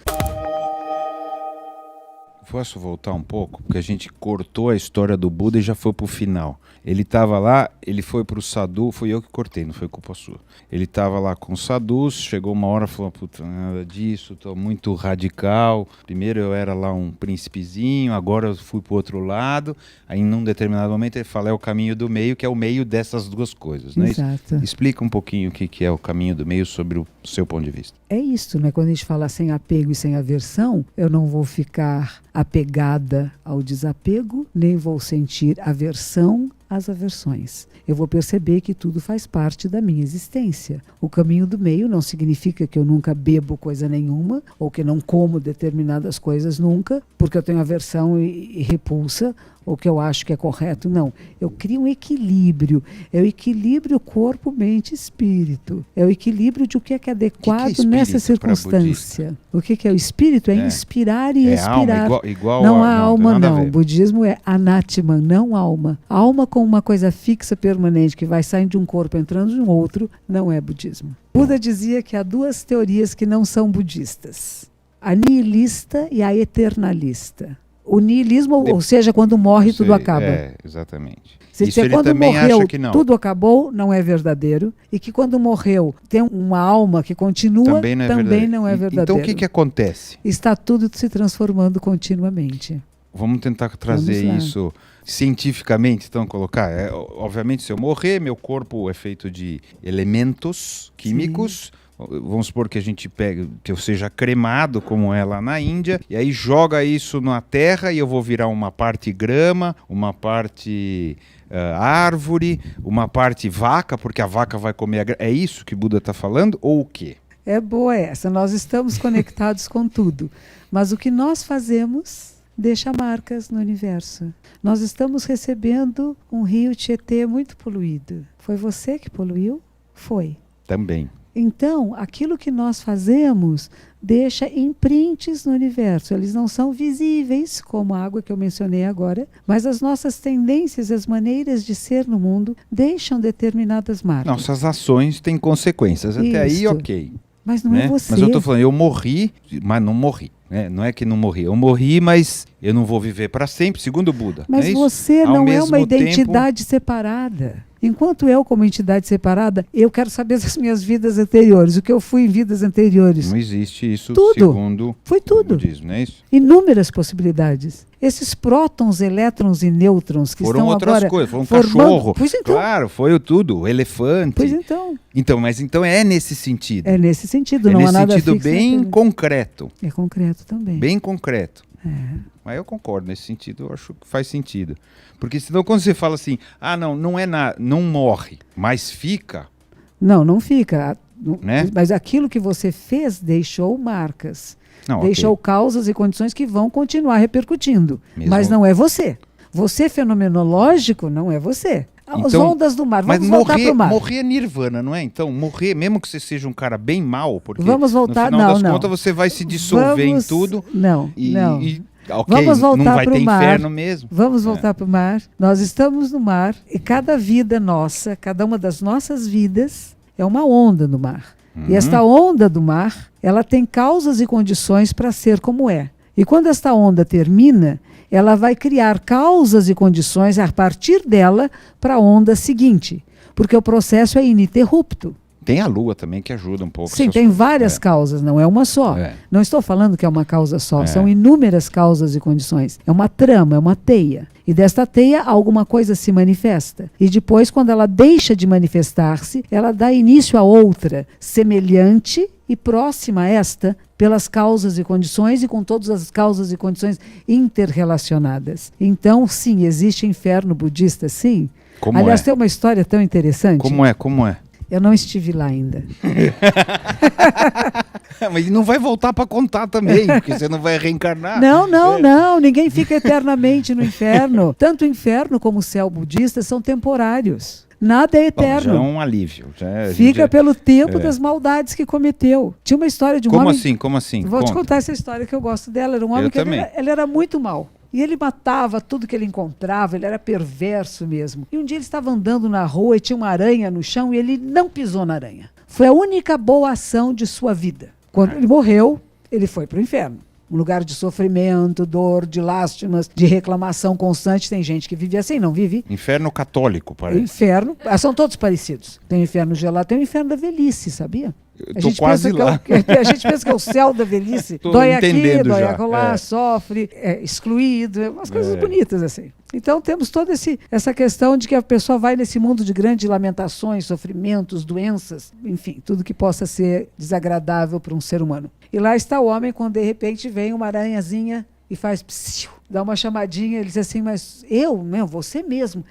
Posso voltar um pouco? Porque a gente cortou a história do Buda e já foi para o final. Ele estava lá, ele foi para o sadhu, foi eu que cortei, não foi culpa sua. Ele estava lá com os sadhus, chegou uma hora e falou, puta, nada disso, estou muito radical. Primeiro eu era lá um príncipezinho, agora eu fui para o outro lado. Aí num determinado momento ele fala, é o caminho do meio, que é o meio dessas duas coisas. Não é
Exato.
isso? Explica um pouquinho o que é o caminho do meio sobre o seu ponto de vista.
É isso, né? Quando a gente fala sem apego e sem aversão, eu não vou ficar apegada ao desapego, nem vou sentir aversão às aversões. Eu vou perceber que tudo faz parte da minha existência. O caminho do meio não significa que eu nunca bebo coisa nenhuma, ou que não como determinadas coisas nunca, porque eu tenho aversão e repulsa, ou que eu acho que é correto. Não. Eu crio um equilíbrio. É o equilíbrio corpo, mente e espírito. É o equilíbrio de o que é adequado nessa circunstância. O que é o espírito? É inspirar e expirar.
Alma, igual
não há alma, não.
O
Budismo é anatman, não alma. Alma como uma coisa fixa, permanente, que vai saindo de um corpo, entrando em outro, não é budismo. Buda dizia que há duas teorias que não são budistas. A nihilista e a eternalista. O nihilismo, ou seja, quando morre, tudo acaba.
Exatamente.
Se
Isso ele
quando
também
morreu,
acha que não.
tudo acabou, não é verdadeiro. E que quando morreu, tem uma alma que continua, também não é verdadeiro.
Então o que acontece?
Está tudo se transformando continuamente.
Vamos tentar trazer isso cientificamente, então colocar. Obviamente, se eu morrer, meu corpo é feito de elementos químicos. Sim. Vamos supor que a gente pegue, que eu seja cremado, como é lá na Índia, e aí joga isso na terra e eu vou virar uma parte grama, uma parte árvore, uma parte vaca, porque a vaca vai comer a grama. É isso que Buda está falando ou o quê?
É boa essa, nós estamos conectados com tudo, mas o que nós fazemos deixa marcas no universo. Nós estamos recebendo um rio Tietê muito poluído. Foi você que poluiu? Foi.
Também.
Então, aquilo que nós fazemos deixa imprints no universo. Eles não são visíveis, como a água que eu mencionei agora, mas as nossas tendências, as maneiras de ser no mundo, deixam determinadas marcas.
Nossas ações têm consequências. Até aí, ok.
Mas não é você.
Mas eu estou falando, eu morri, mas não morri. Não é que não morri. Eu morri, mas eu não vou viver para sempre, segundo o Buda.
Mas você não é uma identidade separada. Enquanto eu, como entidade separada, eu quero saber das minhas vidas anteriores, o que eu fui em vidas anteriores.
Não existe isso
tudo.
Segundo
foi tudo.
O budismo, não é isso?
Inúmeras possibilidades. Esses prótons, elétrons e nêutrons que
foram
estão
outras
agora
coisas, foram
cachorro.
Pois então. Claro, foi tudo, elefante.
Pois então.
Mas é nesse sentido.
É nesse sentido, não há nada fixo.
É nesse sentido bem concreto.
É concreto também.
Bem concreto. Mas eu concordo, nesse sentido, eu acho que faz sentido. Porque senão quando você fala assim, não é nada, não morre, mas fica.
Não fica.
Né?
Mas aquilo que você fez deixou marcas.
Não,
deixou causas e condições que vão continuar repercutindo. Mas não é você. Você fenomenológico não é você. As ondas do mar. Vamos voltar para o mar.
Morrer é nirvana, não é? Então, morrer, mesmo que você seja um cara bem mau, porque
vamos voltar,
no final das contas você vai se dissolver em tudo.
Não.
Vamos voltar não vai ter inferno mesmo.
Vamos voltar para o mar. Nós estamos no mar e cada vida nossa, cada uma das nossas vidas é uma onda no mar. E esta onda do mar, ela tem causas e condições para ser como é. E quando esta onda termina, ela vai criar causas e condições a partir dela para a onda seguinte. Porque o processo é ininterrupto.
Tem a lua também que ajuda um pouco.
Sim, tem várias causas, não é uma só. Não estou falando que é uma causa só, são inúmeras causas e condições. É uma trama, é uma teia. E desta teia alguma coisa se manifesta. E depois, quando ela deixa de manifestar-se, ela dá início a outra, semelhante e próxima a esta, pelas causas e condições e com todas as causas e condições interrelacionadas. Então, sim, existe inferno budista, sim. Aliás, tem uma história tão interessante.
Como é?
Eu não estive lá ainda.
Mas não vai voltar para contar também, porque você não vai reencarnar.
Não. Ninguém fica eternamente no inferno. Tanto o inferno como o céu budista são temporários. Nada é
Bom, já é
eterno.
um alívio.
Fica pelo tempo das maldades que cometeu. Tinha uma história de um homem...
Como assim?
Vou te
Conta.
contar essa história que eu gosto dela. Era um homem que ele era muito mau. E ele matava tudo que ele encontrava, ele era perverso mesmo. E um dia ele estava andando na rua e tinha uma aranha no chão e ele não pisou na aranha. Foi a única boa ação de sua vida. Quando ele morreu, ele foi para o inferno. Um lugar de sofrimento, dor, de lástimas, de reclamação constante. Tem gente que vive assim, não vive?
Inferno católico, parece.
Inferno. São todos parecidos. Tem o inferno gelado, tem o inferno da velhice, sabia?
Eu tô quase lá.
A gente pensa que é o céu da velhice. Dói aqui, dói acolá, sofre, é excluído, umas coisas bonitas assim. Então temos toda essa questão de que a pessoa vai nesse mundo de grandes lamentações, sofrimentos, doenças, enfim, tudo que possa ser desagradável para um ser humano. E lá está o homem quando de repente vem uma aranhazinha e faz psiu, dá uma chamadinha, ele diz assim, mas você mesmo,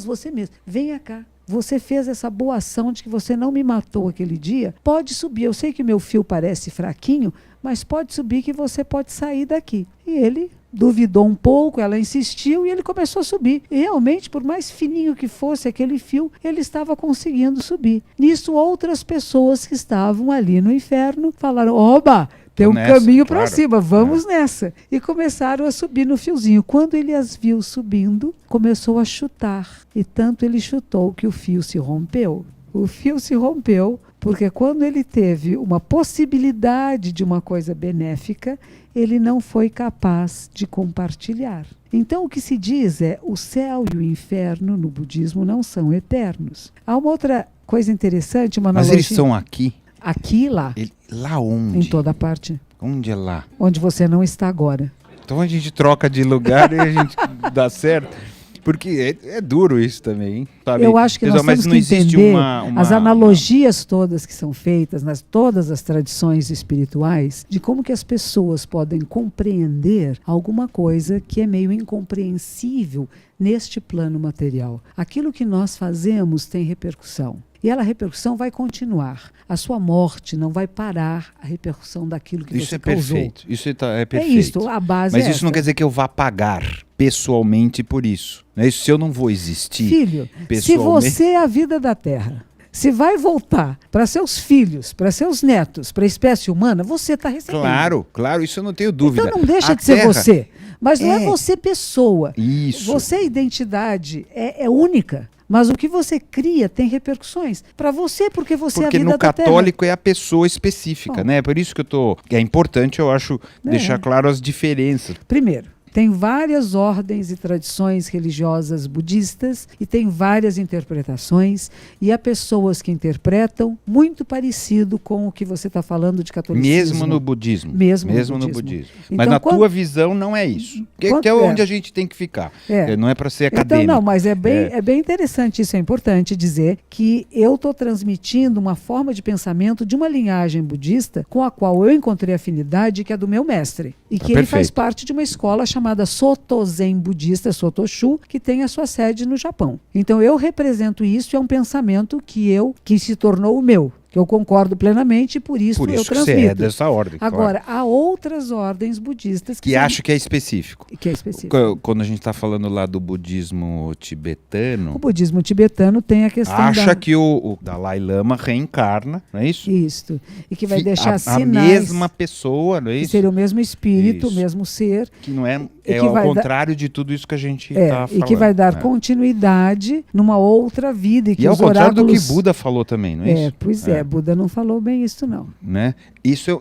você mesmo, venha cá. Você fez essa boa ação de que você não me matou aquele dia, pode subir. Eu sei que meu fio parece fraquinho, mas pode subir que você pode sair daqui. E ele duvidou um pouco, ela insistiu e ele começou a subir. E realmente, por mais fininho que fosse aquele fio, ele estava conseguindo subir. Nisso, outras pessoas que estavam ali no inferno falaram, oba! Tem um caminho para cima, vamos nessa. E começaram a subir no fiozinho. Quando ele as viu subindo, começou a chutar. E tanto ele chutou que o fio se rompeu. O fio se rompeu porque quando ele teve uma possibilidade de uma coisa benéfica, ele não foi capaz de compartilhar. Então o que se diz é, o céu e o inferno no budismo não são eternos. Há uma outra coisa interessante, uma analogia.
Mas eles são aqui?
Aqui e lá.
Lá onde?
Em toda parte.
Onde é lá?
Onde você não está agora.
Então a gente troca de lugar e a gente dá certo. Porque é duro isso também, hein? Sabe?
Eu acho que nós temos que entender as analogias todas que são feitas nas todas as tradições espirituais, de como que as pessoas podem compreender alguma coisa que é meio incompreensível neste plano material. Aquilo que nós fazemos tem repercussão. E a repercussão vai continuar. A sua morte não vai parar a repercussão daquilo que você causou.
Isso é perfeito.
É isso, a base
Mas
é
isso não quer dizer que eu vá pagar pessoalmente por isso. Não é isso, se eu não vou existir
Filho, se você é a vida da Terra, se vai voltar para seus filhos, para seus netos, para a espécie humana, você está recebendo.
Claro, isso eu não tenho dúvida.
Então não deixa de ser você. Mas não é você pessoa.
Isso.
Você, identidade, é única. Mas o que você cria tem repercussões para você, porque você é a vida da Terra.
Porque no católico é a pessoa específica, né? Por isso que é importante, eu acho, deixar claro as diferenças.
Primeiro, tem várias ordens e tradições religiosas budistas e tem várias interpretações e há pessoas que interpretam muito parecido com o que você está falando de catolicismo.
Mesmo no budismo.
Mesmo no
budismo.
Então,
mas na tua visão não é isso. Que é onde a gente tem que ficar. Não é para ser acadêmico.
Então não, mas é bem interessante, isso é importante dizer que eu estou transmitindo uma forma de pensamento de uma linhagem budista com a qual eu encontrei afinidade, que é do meu mestre. E que ele faz parte de uma escola chamada Soto Zen Budista, Sotoshu, que tem a sua sede no Japão. Então eu represento isso, é um pensamento que se tornou o meu, que eu concordo plenamente e por isso eu transmito.
Você é dessa ordem.
Agora, há outras ordens budistas
que acham que é específico.
Que é específico.
Quando a gente está falando lá do budismo tibetano...
O budismo tibetano tem a questão
acha que o Dalai Lama reencarna, não é isso?
Isso. E que vai deixar sinais...
A mesma pessoa, não é isso?
Que seria o mesmo espírito, o mesmo ser.
Que não é ao contrário de tudo isso que a gente está falando.
E que vai dar continuidade numa outra vida. E
ao contrário do que Buda falou também, não é isso?
Pois é. Buda não falou bem isso, não.
Né? Isso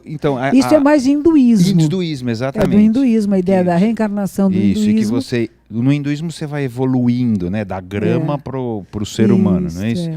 é mais hinduísmo.
Hinduísmo, exatamente.
É do hinduísmo, a ideia da reencarnação do hinduísmo.
Isso, e que no hinduísmo você vai evoluindo, né? Da grama pro ser humano, não é isso?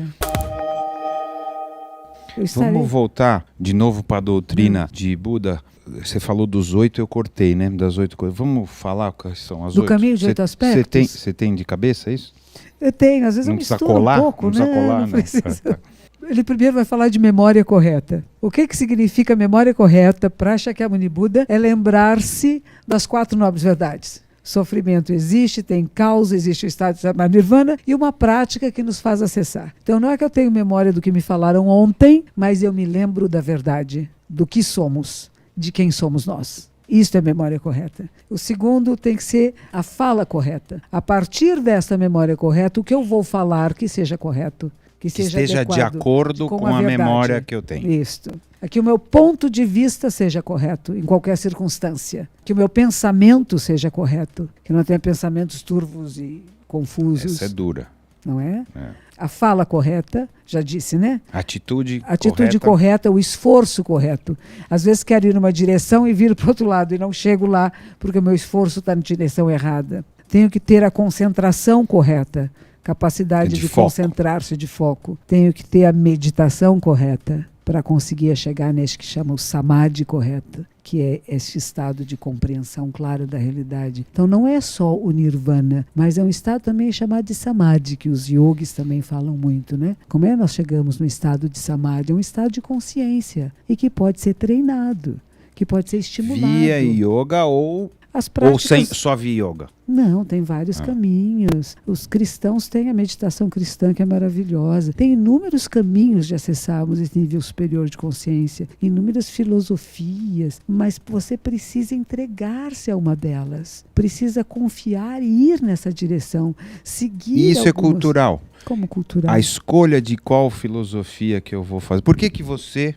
Vamos voltar de novo para a doutrina de Buda. Você falou dos 8, eu cortei, né? Das 8 coisas. Vamos falar quais são as 8?
Do caminho de 8 aspectos?
Você tem de cabeça isso?
Eu tenho, às vezes eu misturo um pouco, né? Não precisa. Ele primeiro vai falar de memória correta. O que significa memória correta para Shakyamuni Buda? É lembrar-se das 4 nobres verdades. Sofrimento existe, tem causa, existe o estado de nirvana e uma prática que nos faz acessar. Então não é que eu tenho memória do que me falaram ontem, mas eu me lembro da verdade, do que somos, de quem somos nós. Isto é memória correta. O segundo tem que ser a fala correta. A partir dessa memória correta, o que eu vou falar que seja correto, que seja
esteja
adequado,
de acordo com a memória que eu tenho.
Isso. Que o meu ponto de vista seja correto em qualquer circunstância. Que o meu pensamento seja correto. Que não tenha pensamentos turvos e confusos.
Essa é dura.
Não é? A fala correta, já disse, né?
Atitude
correta, o esforço correto. Às vezes quero ir numa direção e viro para o outro lado e não chego lá porque o meu esforço está na direção errada. Tenho que ter a concentração correta, capacidade de concentrar-se, de foco. Tenho que ter a meditação correta para conseguir chegar neste que chama o samadhi correto, que é este estado de compreensão clara da realidade. Então não é só o nirvana, mas é um estado também chamado de samadhi, que os yogis também falam muito, né? Como é que nós chegamos no estado de samadhi? É um estado de consciência e que pode ser treinado, que pode ser estimulado.
Via yoga ou só via yoga?
Não, tem vários caminhos. Os cristãos têm a meditação cristã, que é maravilhosa. Tem inúmeros caminhos de acessarmos esse nível superior de consciência, inúmeras filosofias, mas você precisa entregar-se a uma delas. Precisa confiar e ir nessa direção, seguir.
Isso é cultural.
Como cultural?
A escolha de qual filosofia que eu vou fazer. Por que você,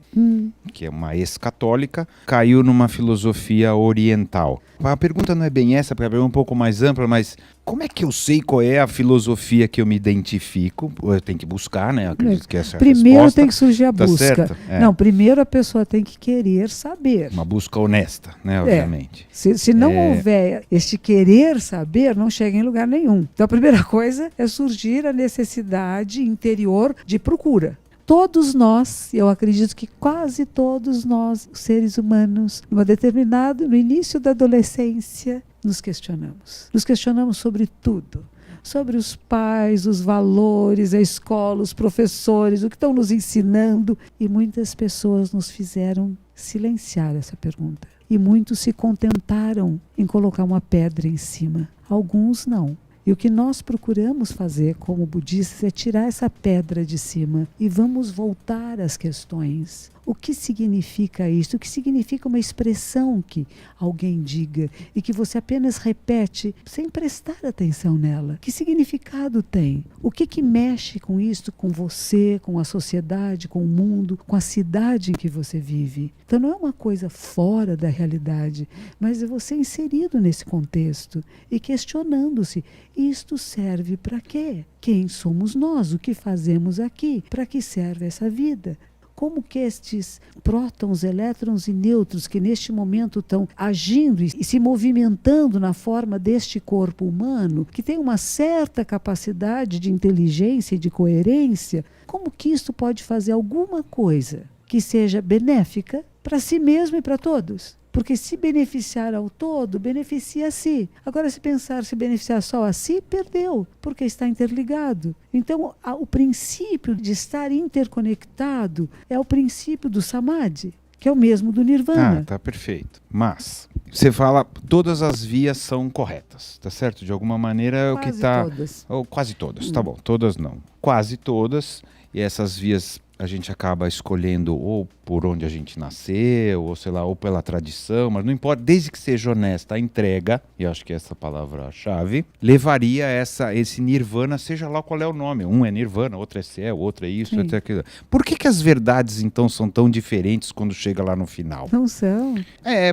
que é uma ex-católica, caiu numa filosofia oriental? A pergunta não é bem essa, porque é um pouco mais ampla, mas como é que eu sei qual é a filosofia que eu me identifico? Eu tenho que buscar, né? Eu acredito que essa é a
primeiro
resposta.
Tem que surgir a busca.
Certo?
Não, primeiro a pessoa tem que querer saber.
Uma busca honesta, né? Obviamente.
Se não houver este querer saber, não chega em lugar nenhum. Então a primeira coisa é surgir a necessidade interior de procura. Todos nós, eu acredito que quase todos nós, seres humanos, no início da adolescência, nos questionamos. Nos questionamos sobre tudo. Sobre os pais, os valores, a escola, os professores, o que estão nos ensinando. E muitas pessoas nos fizeram silenciar essa pergunta. E muitos se contentaram em colocar uma pedra em cima. Alguns não. E o que nós procuramos fazer como budistas é tirar essa pedra de cima e vamos voltar às questões. O que significa isso? O que significa uma expressão que alguém diga e que você apenas repete sem prestar atenção nela? Que significado tem? O que mexe com isso, com você, com a sociedade, com o mundo, com a cidade em que você vive? Então não é uma coisa fora da realidade, mas é você inserido nesse contexto e questionando-se. Isto serve para quê? Quem somos nós? O que fazemos aqui? Para que serve essa vida? Como que estes prótons, elétrons e nêutrons que neste momento estão agindo e se movimentando na forma deste corpo humano, que tem uma certa capacidade de inteligência e de coerência, como que isso pode fazer alguma coisa que seja benéfica para si mesmo e para todos? Porque se beneficiar ao todo, beneficia a si. Agora, se beneficiar só a si, perdeu, porque está interligado. Então, o princípio de estar interconectado é o princípio do samadhi, que é o mesmo do nirvana.
Tá perfeito. Mas você fala, todas as vias são corretas, tá certo? De alguma maneira é o que está... Quase todas, tá bom. Todas não. Quase todas. E essas vias a gente acaba escolhendo ou por onde a gente nasceu, ou sei lá, ou pela tradição, mas não importa, desde que seja honesta a entrega, e eu acho que essa palavra-chave, levaria esse nirvana, seja lá qual é o nome. Um é nirvana, outro é céu, outro é isso, outro é aquilo. Por que as verdades, então, são tão diferentes quando chega lá no final?
Não são.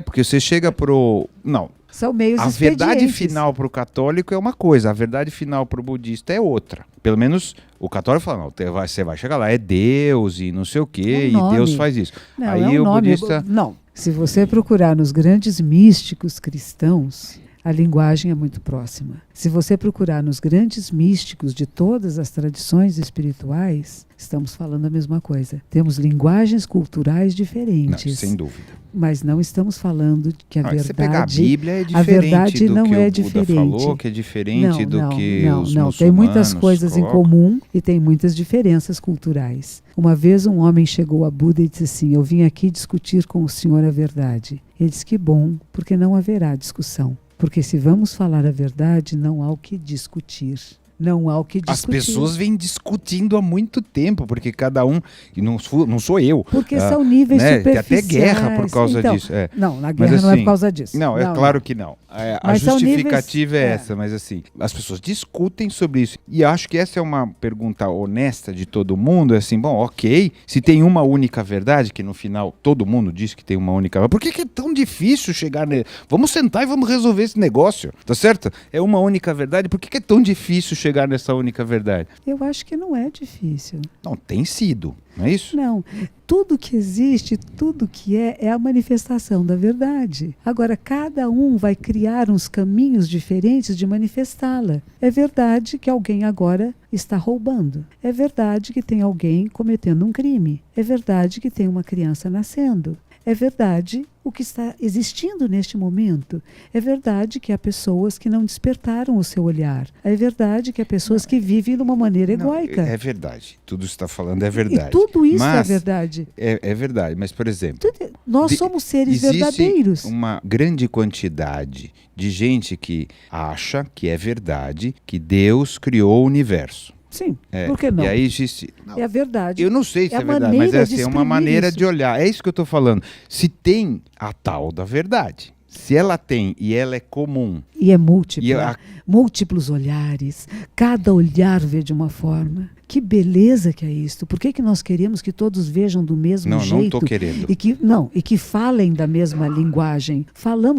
Porque você chega pro... Não.
São meios
expedientes. A verdade final para o católico é uma coisa, a verdade final para o budista é outra. Pelo menos o católico fala, não, você vai chegar lá, é Deus e não sei o quê, e Deus faz isso.
Não, aí o budista... Não, se você procurar nos grandes místicos cristãos, a linguagem é muito próxima. Se você procurar nos grandes místicos de todas as tradições espirituais, estamos falando a mesma coisa. Temos linguagens culturais diferentes.
Não, sem dúvida.
Mas não estamos falando que a verdade...
Se pegar a Bíblia é diferente,
a verdade
do
não
que
é
o
diferente.
Buda falou, que é diferente do que os muçulmanos
tem muitas coisas
colocam.
em comum e tem muitas diferenças culturais. Uma vez um homem chegou a Buda e disse assim, eu vim aqui discutir com o senhor a verdade. Ele disse, que bom, porque não haverá discussão. Porque se vamos falar a verdade, não há o que discutir. Não há o que discutir.
As pessoas vêm discutindo há muito tempo, porque cada um, e não sou eu.
Porque são níveis superficiais.
Tem até guerra por causa disso.
Não, na guerra não é por causa disso.
Não, é claro que não. A justificativa é essa, mas assim, as pessoas discutem sobre isso. E acho que essa é uma pergunta honesta de todo mundo, é assim, bom, ok, se tem uma única verdade, que no final todo mundo diz que tem uma única verdade, por que é tão difícil chegar nele? Vamos sentar e vamos resolver esse negócio, tá certo? É uma única verdade, por que é tão difícil chegar nessa única verdade?
Eu acho que não é difícil.
Não, tem sido, não é isso?
Não, tudo que existe, tudo que é a manifestação da verdade. Agora, cada um vai criar uns caminhos diferentes de manifestá-la. É verdade que alguém agora está roubando. É verdade que tem alguém cometendo um crime. É verdade que tem uma criança nascendo. É verdade o que está existindo neste momento. É verdade que há pessoas que não despertaram o seu olhar. É verdade que há pessoas que vivem de uma maneira egóica.
É verdade. Tudo isso que está falando é verdade.
E tudo isso é verdade.
É verdade. Mas, por exemplo...
Nós somos seres verdadeiros.
Existe uma grande quantidade de gente que acha que é verdade que Deus criou o universo.
Sim, por que não?
E aí existe... Não,
é a verdade.
Eu não sei se é verdade, mas é uma maneira de olhar. É isso que eu estou falando. Se tem a tal da verdade, se ela tem e ela é comum...
E é múltipla. Múltiplos olhares. Cada olhar vê de uma forma. Que beleza que é isto. Por que nós queremos que todos vejam do mesmo jeito?
Não estou querendo.
E que falem da mesma linguagem.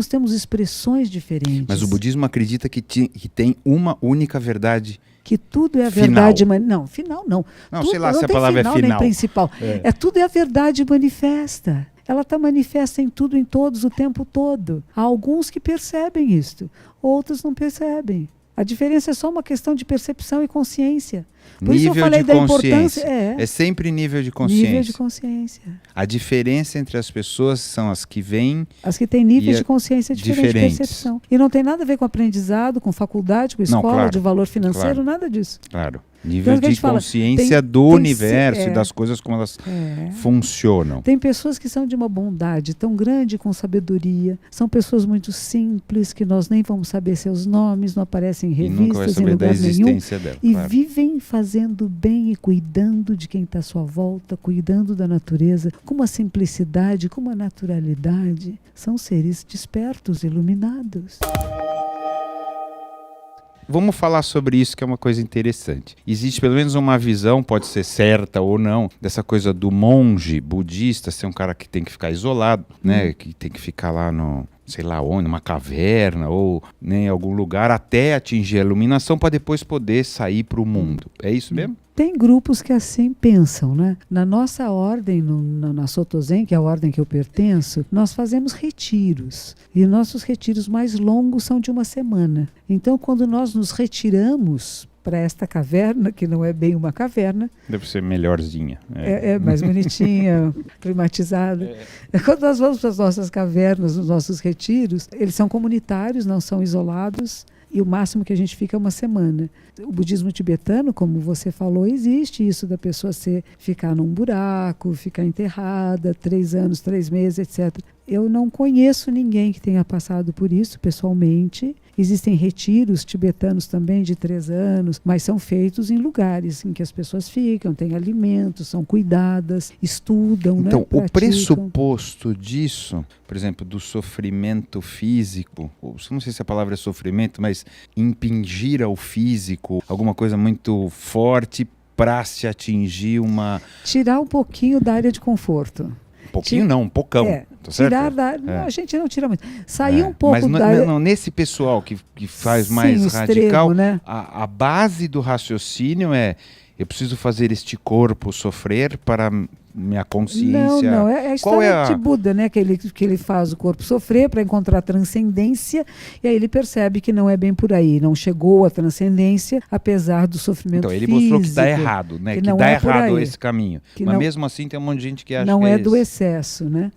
Temos expressões diferentes.
Mas o budismo acredita que tem uma única verdade.
Que tudo é a verdade... Não, final não.
Não,
tudo,
sei lá se a
tem
palavra
final,
é final.
Nem principal. Tudo é a verdade manifesta. Ela está manifesta em tudo, em todos, o tempo todo. Há alguns que percebem isto, outros não percebem. A diferença é só uma questão de percepção e consciência. Por
nível
isso eu falei da importância.
É sempre nível de consciência.
Nível de consciência.
A diferença entre as pessoas são as que vêm...
As que têm níveis de consciência diferentes de percepção. E não tem nada a ver com aprendizado, com faculdade, com escola, de valor financeiro, nada disso.
Claro. Nível de consciência do universo e das coisas como elas funcionam.
Tem pessoas que são de uma bondade tão grande, com sabedoria. São pessoas muito simples, que nós nem vamos saber seus nomes, não aparecem em revistas, em lugar nenhum.
Dela,
e vivem fazendo bem e cuidando de quem está à sua volta, cuidando da natureza, com uma simplicidade, com uma naturalidade. São seres despertos, iluminados.
Vamos falar sobre isso, que é uma coisa interessante. Existe pelo menos uma visão, pode ser certa ou não, dessa coisa do monge budista ser um cara que tem que ficar isolado, né? Que tem que ficar lá no, sei lá onde, numa caverna ou em algum lugar até atingir a iluminação para depois poder sair para o mundo. É isso mesmo?
Tem grupos que assim pensam, né? Na nossa ordem, na Soto Zen, que é a ordem que eu pertenço, nós fazemos retiros. E nossos retiros mais longos são de uma semana. Então, quando nós nos retiramos para esta caverna, que não é bem uma caverna...
Deve ser melhorzinha.
É mais bonitinha, climatizada. Quando nós vamos para as nossas cavernas, os nossos retiros, eles são comunitários, não são isolados. E o máximo que a gente fica é uma semana. O budismo tibetano, como você falou, existe isso da pessoa ficar num buraco, ficar enterrada, 3 anos, 3 meses, etc. Eu não conheço ninguém que tenha passado por isso pessoalmente. Existem retiros tibetanos também de 3 anos, mas são feitos em lugares em que as pessoas ficam, têm alimentos, são cuidadas, estudam,
então,
praticam.
O pressuposto disso, por exemplo, do sofrimento físico, não sei se a palavra é sofrimento, mas impingir ao físico alguma coisa muito forte para se atingir uma...
Tirar um pouquinho da área de conforto.
Um pouquinho não, um pocão. Tá
tirar
certo?
A gente não tira muito. Sair um pouco
mas
da área...
Não, nesse pessoal que faz mais radical, extremo, né? A base do raciocínio é: eu preciso fazer este corpo sofrer para minha consciência.
Não, é a história de Buda, né? Que ele faz o corpo sofrer para encontrar transcendência, e aí ele percebe que não é bem por aí, não chegou à transcendência, apesar do sofrimento físico.
Então ele mostrou que dá errado, né? Que dá errado esse caminho. Mas mesmo assim tem um monte de gente que acha que
não é do excesso, né?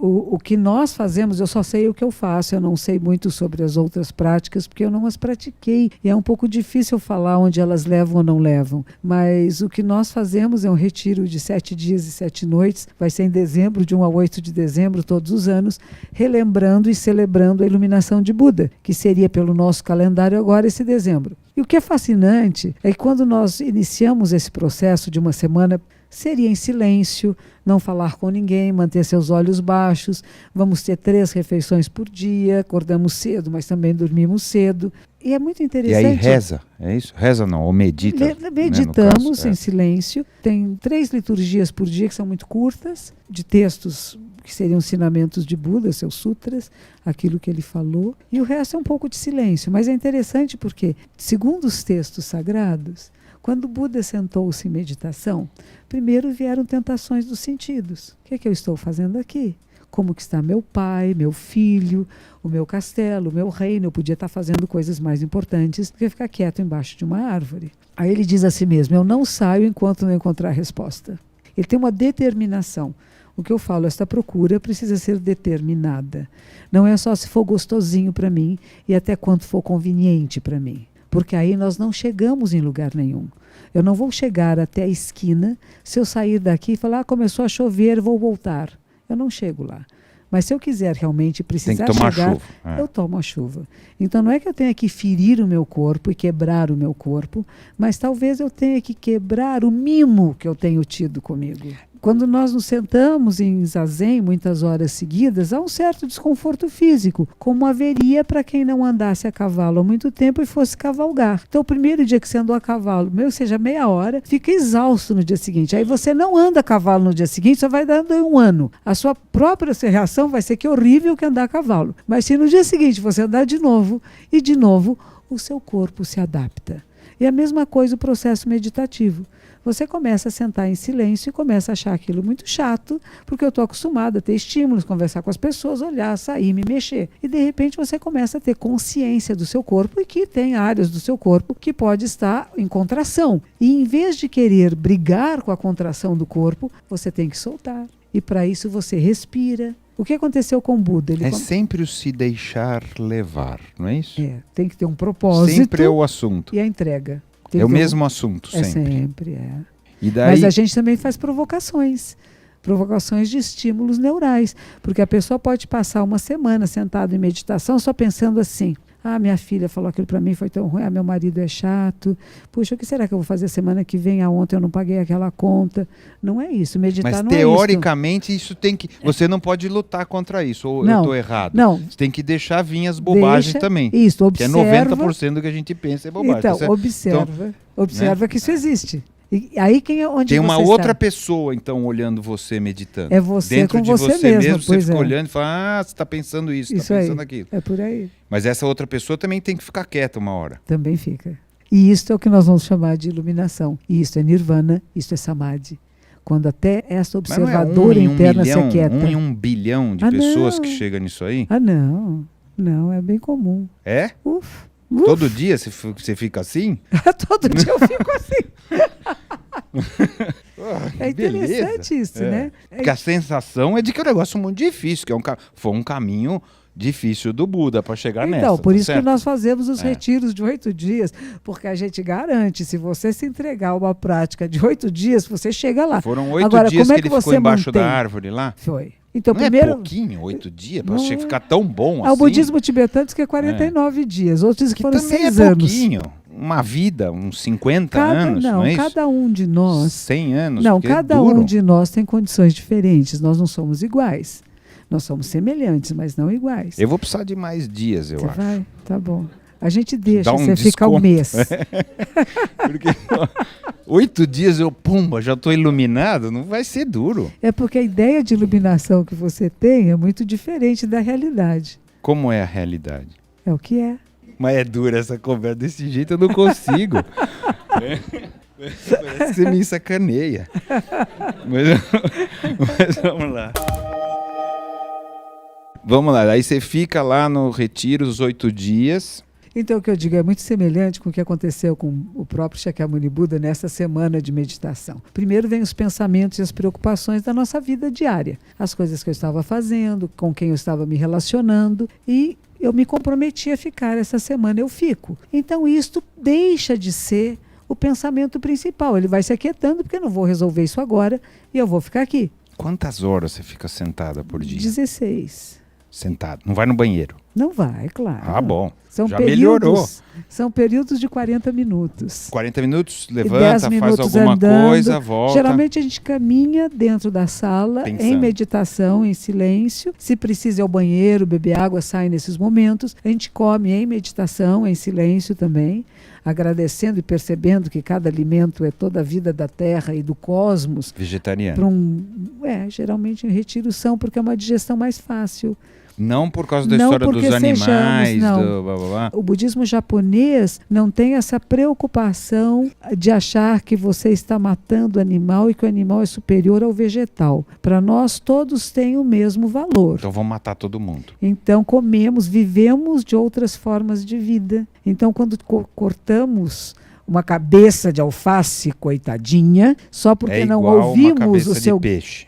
O que nós fazemos, eu só sei o que eu faço, eu não sei muito sobre as outras práticas, porque eu não as pratiquei. E é um pouco difícil falar onde elas levam ou não levam. Mas o que nós fazemos é um retiro de 7 dias e 7 noites, vai ser em dezembro, de 1 a 8 de dezembro, todos os anos, relembrando e celebrando a iluminação de Buda, que seria pelo nosso calendário agora esse dezembro. E o que é fascinante é que quando nós iniciamos esse processo de uma semana, seria em silêncio, não falar com ninguém, manter seus olhos baixos, vamos ter 3 refeições por dia, acordamos cedo, mas também dormimos cedo. E é muito interessante.
E aí reza, é isso? Reza não, ou medita.
Meditamos
né,
em silêncio. Tem 3 liturgias por dia que são muito curtas, de textos que seriam ensinamentos de Buda, seus sutras, aquilo que ele falou. E o resto é um pouco de silêncio. Mas é interessante porque, segundo os textos sagrados, quando Buda sentou-se em meditação, primeiro vieram tentações dos sentidos. O que é que eu estou fazendo aqui? Como que está meu pai, meu filho, o meu castelo, o meu reino? Eu podia estar fazendo coisas mais importantes do que ficar quieto embaixo de uma árvore. Aí ele diz a si mesmo, eu não saio enquanto não encontrar a resposta. Ele tem uma determinação. O que eu falo, esta procura precisa ser determinada. Não é só se for gostosinho para mim e até quanto for conveniente para mim. Porque aí nós não chegamos em lugar nenhum. Eu não vou chegar até a esquina se eu sair daqui e falar, começou a chover, vou voltar. Eu não chego lá. Mas se eu quiser realmente precisar chegar, eu tomo a chuva. Então não é que eu tenha que ferir o meu corpo e quebrar o meu corpo, mas talvez eu tenha que quebrar o mimo que eu tenho tido comigo. Quando nós nos sentamos em zazen muitas horas seguidas, há um certo desconforto físico, como haveria para quem não andasse a cavalo há muito tempo e fosse cavalgar. Então, o primeiro dia que você andou a cavalo, mesmo que seja meia hora, fica exausto no dia seguinte. Aí você não anda a cavalo no dia seguinte, só vai dando 1 ano. A sua própria reação vai ser que é horrível que andar a cavalo. Mas se no dia seguinte você andar de novo, e de novo, o seu corpo se adapta. E a mesma coisa o processo meditativo. Você começa a sentar em silêncio e começa a achar aquilo muito chato, porque eu estou acostumado a ter estímulos, conversar com as pessoas, olhar, sair, me mexer. E de repente você começa a ter consciência do seu corpo e que tem áreas do seu corpo que pode estar em contração. E em vez de querer brigar com a contração do corpo, você tem que soltar. E para isso você respira. O que aconteceu com o Buda? Ele
sempre o se deixar levar, não é isso?
Tem que ter um propósito.
Sempre é o assunto.
E a entrega.
É o mesmo assunto, sempre.
Sempre.
E daí...
Mas a gente também faz provocações de estímulos neurais, porque a pessoa pode passar uma semana sentada em meditação só pensando assim, minha filha falou aquilo para mim, foi tão ruim, meu marido é chato, puxa, o que será que eu vou fazer semana que vem? Ontem eu não paguei aquela conta. Não é isso, meditar
mas
não é isso.
Mas teoricamente isso tem que... Você não pode lutar contra isso, ou eu estou errado.
Não.
Você tem que deixar vir as bobagens também.
Isso, observa.
Que é 90% do que a gente pensa é bobagem.
Então, observa que isso existe. E aí onde
tem uma
você
outra
está?
pessoa, então, olhando você meditando.
É você
dentro
com
de
você mesmo.
Você fica olhando e fala, você está pensando isso, está pensando aquilo.
É por aí.
Mas essa outra pessoa também tem que ficar quieta uma hora.
Também fica. E isso é o que nós vamos chamar de iluminação. E isso é nirvana, isso é samadhi. Quando até essa observadora interna se aquieta.
1 em 1 bilhão de pessoas que chegam nisso aí?
Não. Não, é bem comum.
É?
Uf.
Todo dia você fica assim?
Todo dia eu fico assim. É interessante isso, né?
Porque a sensação é de que o negócio é muito difícil, que foi um caminho difícil do Buda para chegar nessa.
Então, por isso
certo?
que nós fazemos os retiros de 8 dias, porque a gente garante, se você se entregar a uma prática de 8 dias, você chega lá.
Foram 8
Agora,
dias
como
que ele ficou embaixo da árvore lá?
Foi. Então,
não
primeiro,
é pouquinho, 8 dias, para você ficar tão bom assim.
O budismo tibetano diz que é 49 dias, outros dizem que foram 6 anos.
Também é pouquinho. Uma vida, uns 50 anos, não é isso?
Cada um de nós...
100 anos,
não, cada um de nós tem condições diferentes, nós não somos iguais. Nós somos semelhantes, mas não iguais.
Eu vou precisar de mais dias, eu acho.
Vai? Tá bom. A gente deixa,
você
fica um mês.
Porque 8 dias já estou iluminado, não vai ser duro.
É porque a ideia de iluminação que você tem é muito diferente da realidade.
Como é a realidade?
É o que é.
Mas é dura essa conversa, desse jeito eu não consigo. Parece que você me sacaneia. Mas vamos lá. Vamos lá, aí você fica lá no retiro os 8 dias...
Então, o que eu digo é muito semelhante com o que aconteceu com o próprio Shakyamuni Buda nessa semana de meditação. Primeiro vem os pensamentos e as preocupações da nossa vida diária. As coisas que eu estava fazendo, com quem eu estava me relacionando, e eu me comprometi a ficar essa semana, eu fico. Então, isto deixa de ser o pensamento principal. Ele vai se aquietando, porque eu não vou resolver isso agora, e eu vou ficar aqui.
Quantas horas você fica sentada por dia?
16.
Sentado, não vai no banheiro?
Não vai, claro.
Ah, bom.
São
Já
períodos,
melhorou.
São períodos de 40 minutos.
40 minutos,
E
levanta,
10
faz
minutos
alguma
andando.
coisa, volta.
Geralmente a gente caminha dentro da sala,
Pensando.
em meditação, em silêncio. Se precisa ir ao banheiro, beber água, sai nesses momentos. A gente come em meditação, em silêncio também, agradecendo e percebendo que cada alimento é toda a vida da terra e do cosmos.
Vegetariano.
Geralmente em retiro são, porque é uma digestão mais fácil.
Não por causa da
Não
história
porque
dos animais,
sejamos, não.
do blá, blá, blá.
O budismo japonês não tem essa preocupação de achar que você está matando o animal e que o animal é superior ao vegetal. Para nós, todos têm o mesmo valor.
Então vão matar todo mundo.
Então, comemos, vivemos de outras formas de vida. Então, quando cortamos uma cabeça de alface, coitadinha, só porque
É
não
igual uma
ouvimos
cabeça
o seu...
de peixe.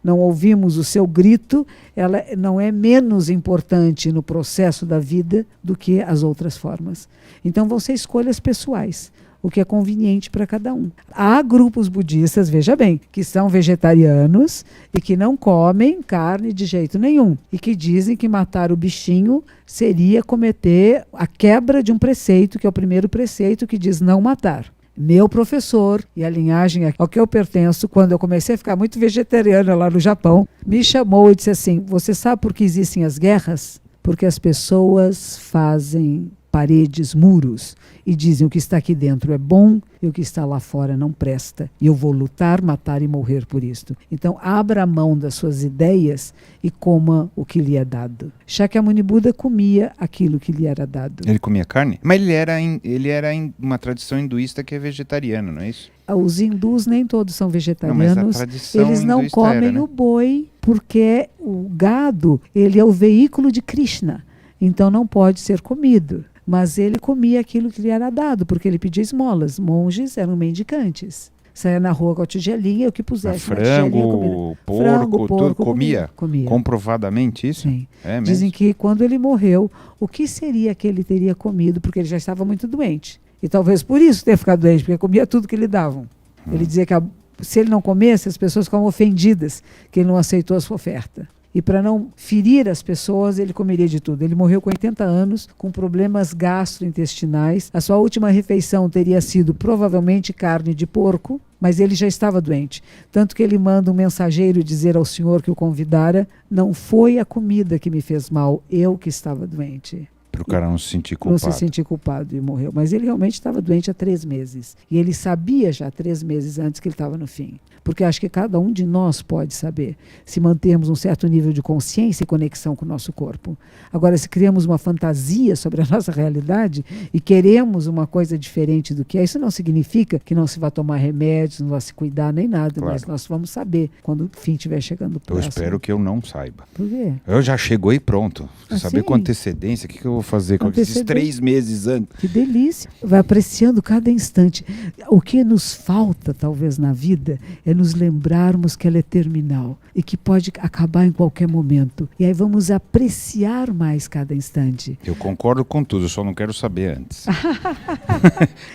não ouvimos o seu grito, ela não é menos importante no processo da vida do que as outras formas. Então vão ser escolhas pessoais, o que é conveniente para cada um. Há grupos budistas, veja bem, que são vegetarianos e que não comem carne de jeito nenhum e que dizem que matar o bichinho seria cometer a quebra de um preceito, que é o primeiro preceito que diz não matar. Meu professor e a linhagem ao que eu pertenço, quando eu comecei a ficar muito vegetariana lá no Japão, me chamou e disse assim: você sabe por que existem as guerras? Porque as pessoas fazem paredes, muros, e dizem o que está aqui dentro é bom e o que está lá fora não presta. E eu vou lutar, matar e morrer por isto. Então, abra a mão das suas ideias e coma o que lhe é dado. Shakyamuni Buda comia aquilo que lhe era dado.
Ele comia carne? Mas ele era em uma tradição hinduísta que é vegetariana, não é isso?
Os hindus nem todos são
Não,
vegetarianos.
mas a tradição
Eles não
hinduísta
comem
era, né?
o boi, porque o gado ele é o veículo de Krishna. Então não pode ser comido. Mas ele comia aquilo que lhe era dado, porque ele pedia esmolas. Monges eram mendicantes. Saia na rua com a tigelinha, o que pusesse na tigelinha comia.
Frango, tudo
Comia.
Comprovadamente isso?
Sim.
É mesmo?
Dizem que quando ele morreu, o que seria que ele teria comido? Porque ele já estava muito doente. E talvez por isso tenha ficado doente, porque comia tudo que lhe davam. Ele dizia que se ele não comesse, as pessoas ficavam ofendidas, que ele não aceitou a sua oferta. E para não ferir as pessoas, ele comeria de tudo. Ele morreu com 80 anos, com problemas gastrointestinais. A sua última refeição teria sido provavelmente carne de porco, mas ele já estava doente. Tanto que ele manda um mensageiro dizer ao senhor que o convidara: não foi a comida que me fez mal, eu que estava doente.
Para o cara não se sentir culpado.
Não se sentir culpado e morreu. Mas ele realmente estava doente há 3 meses. E ele sabia já 3 meses antes que ele estava no fim. Porque acho que cada um de nós pode saber, se mantermos um certo nível de consciência e conexão com o nosso corpo. Agora, se criamos uma fantasia sobre a nossa realidade e queremos uma coisa diferente do que é, isso não significa que não se vá tomar remédios, não vá se cuidar nem nada,
Claro.
mas nós vamos saber quando o fim estiver chegando
Eu
próximo.
espero que eu não saiba.
Por quê?
Eu já chegou e pronto. Saber
sim.
com antecedência, o que eu vou fazer com esses
Antecedência.
3 meses antes?
Que delícia. Vai apreciando cada instante. O que nos falta, talvez, na vida é nos lembrarmos que ela é terminal e que pode acabar em qualquer momento. E aí vamos apreciar mais cada instante.
Eu concordo com tudo, eu só não quero saber antes.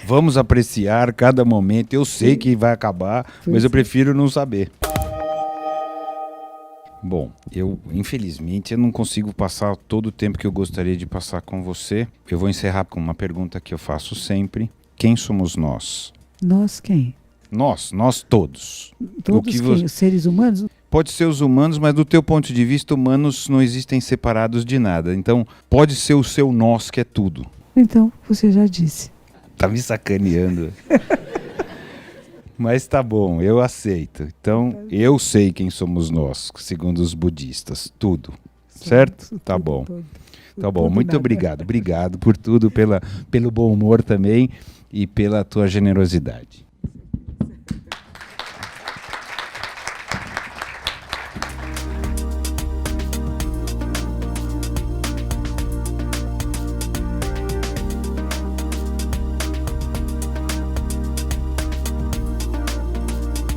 Vamos apreciar cada momento. Eu sei que vai acabar, mas eu prefiro não saber. Bom, infelizmente eu não consigo passar todo o tempo que eu gostaria de passar com você. Eu vou encerrar com uma pergunta que eu faço sempre. Quem somos nós?
Nós quem?
Nós todos.
Todos quem? Os seres humanos?
Pode ser os humanos, mas do teu ponto de vista, humanos não existem separados de nada. Então, pode ser o seu nós que é tudo.
Então, você já disse.
Tá me sacaneando. Mas tá bom, eu aceito. Então, eu sei quem somos nós, segundo os budistas. Tudo. Certo? Tá bom. Tá bom, muito obrigado. Obrigado por tudo, pelo bom humor também e pela tua generosidade.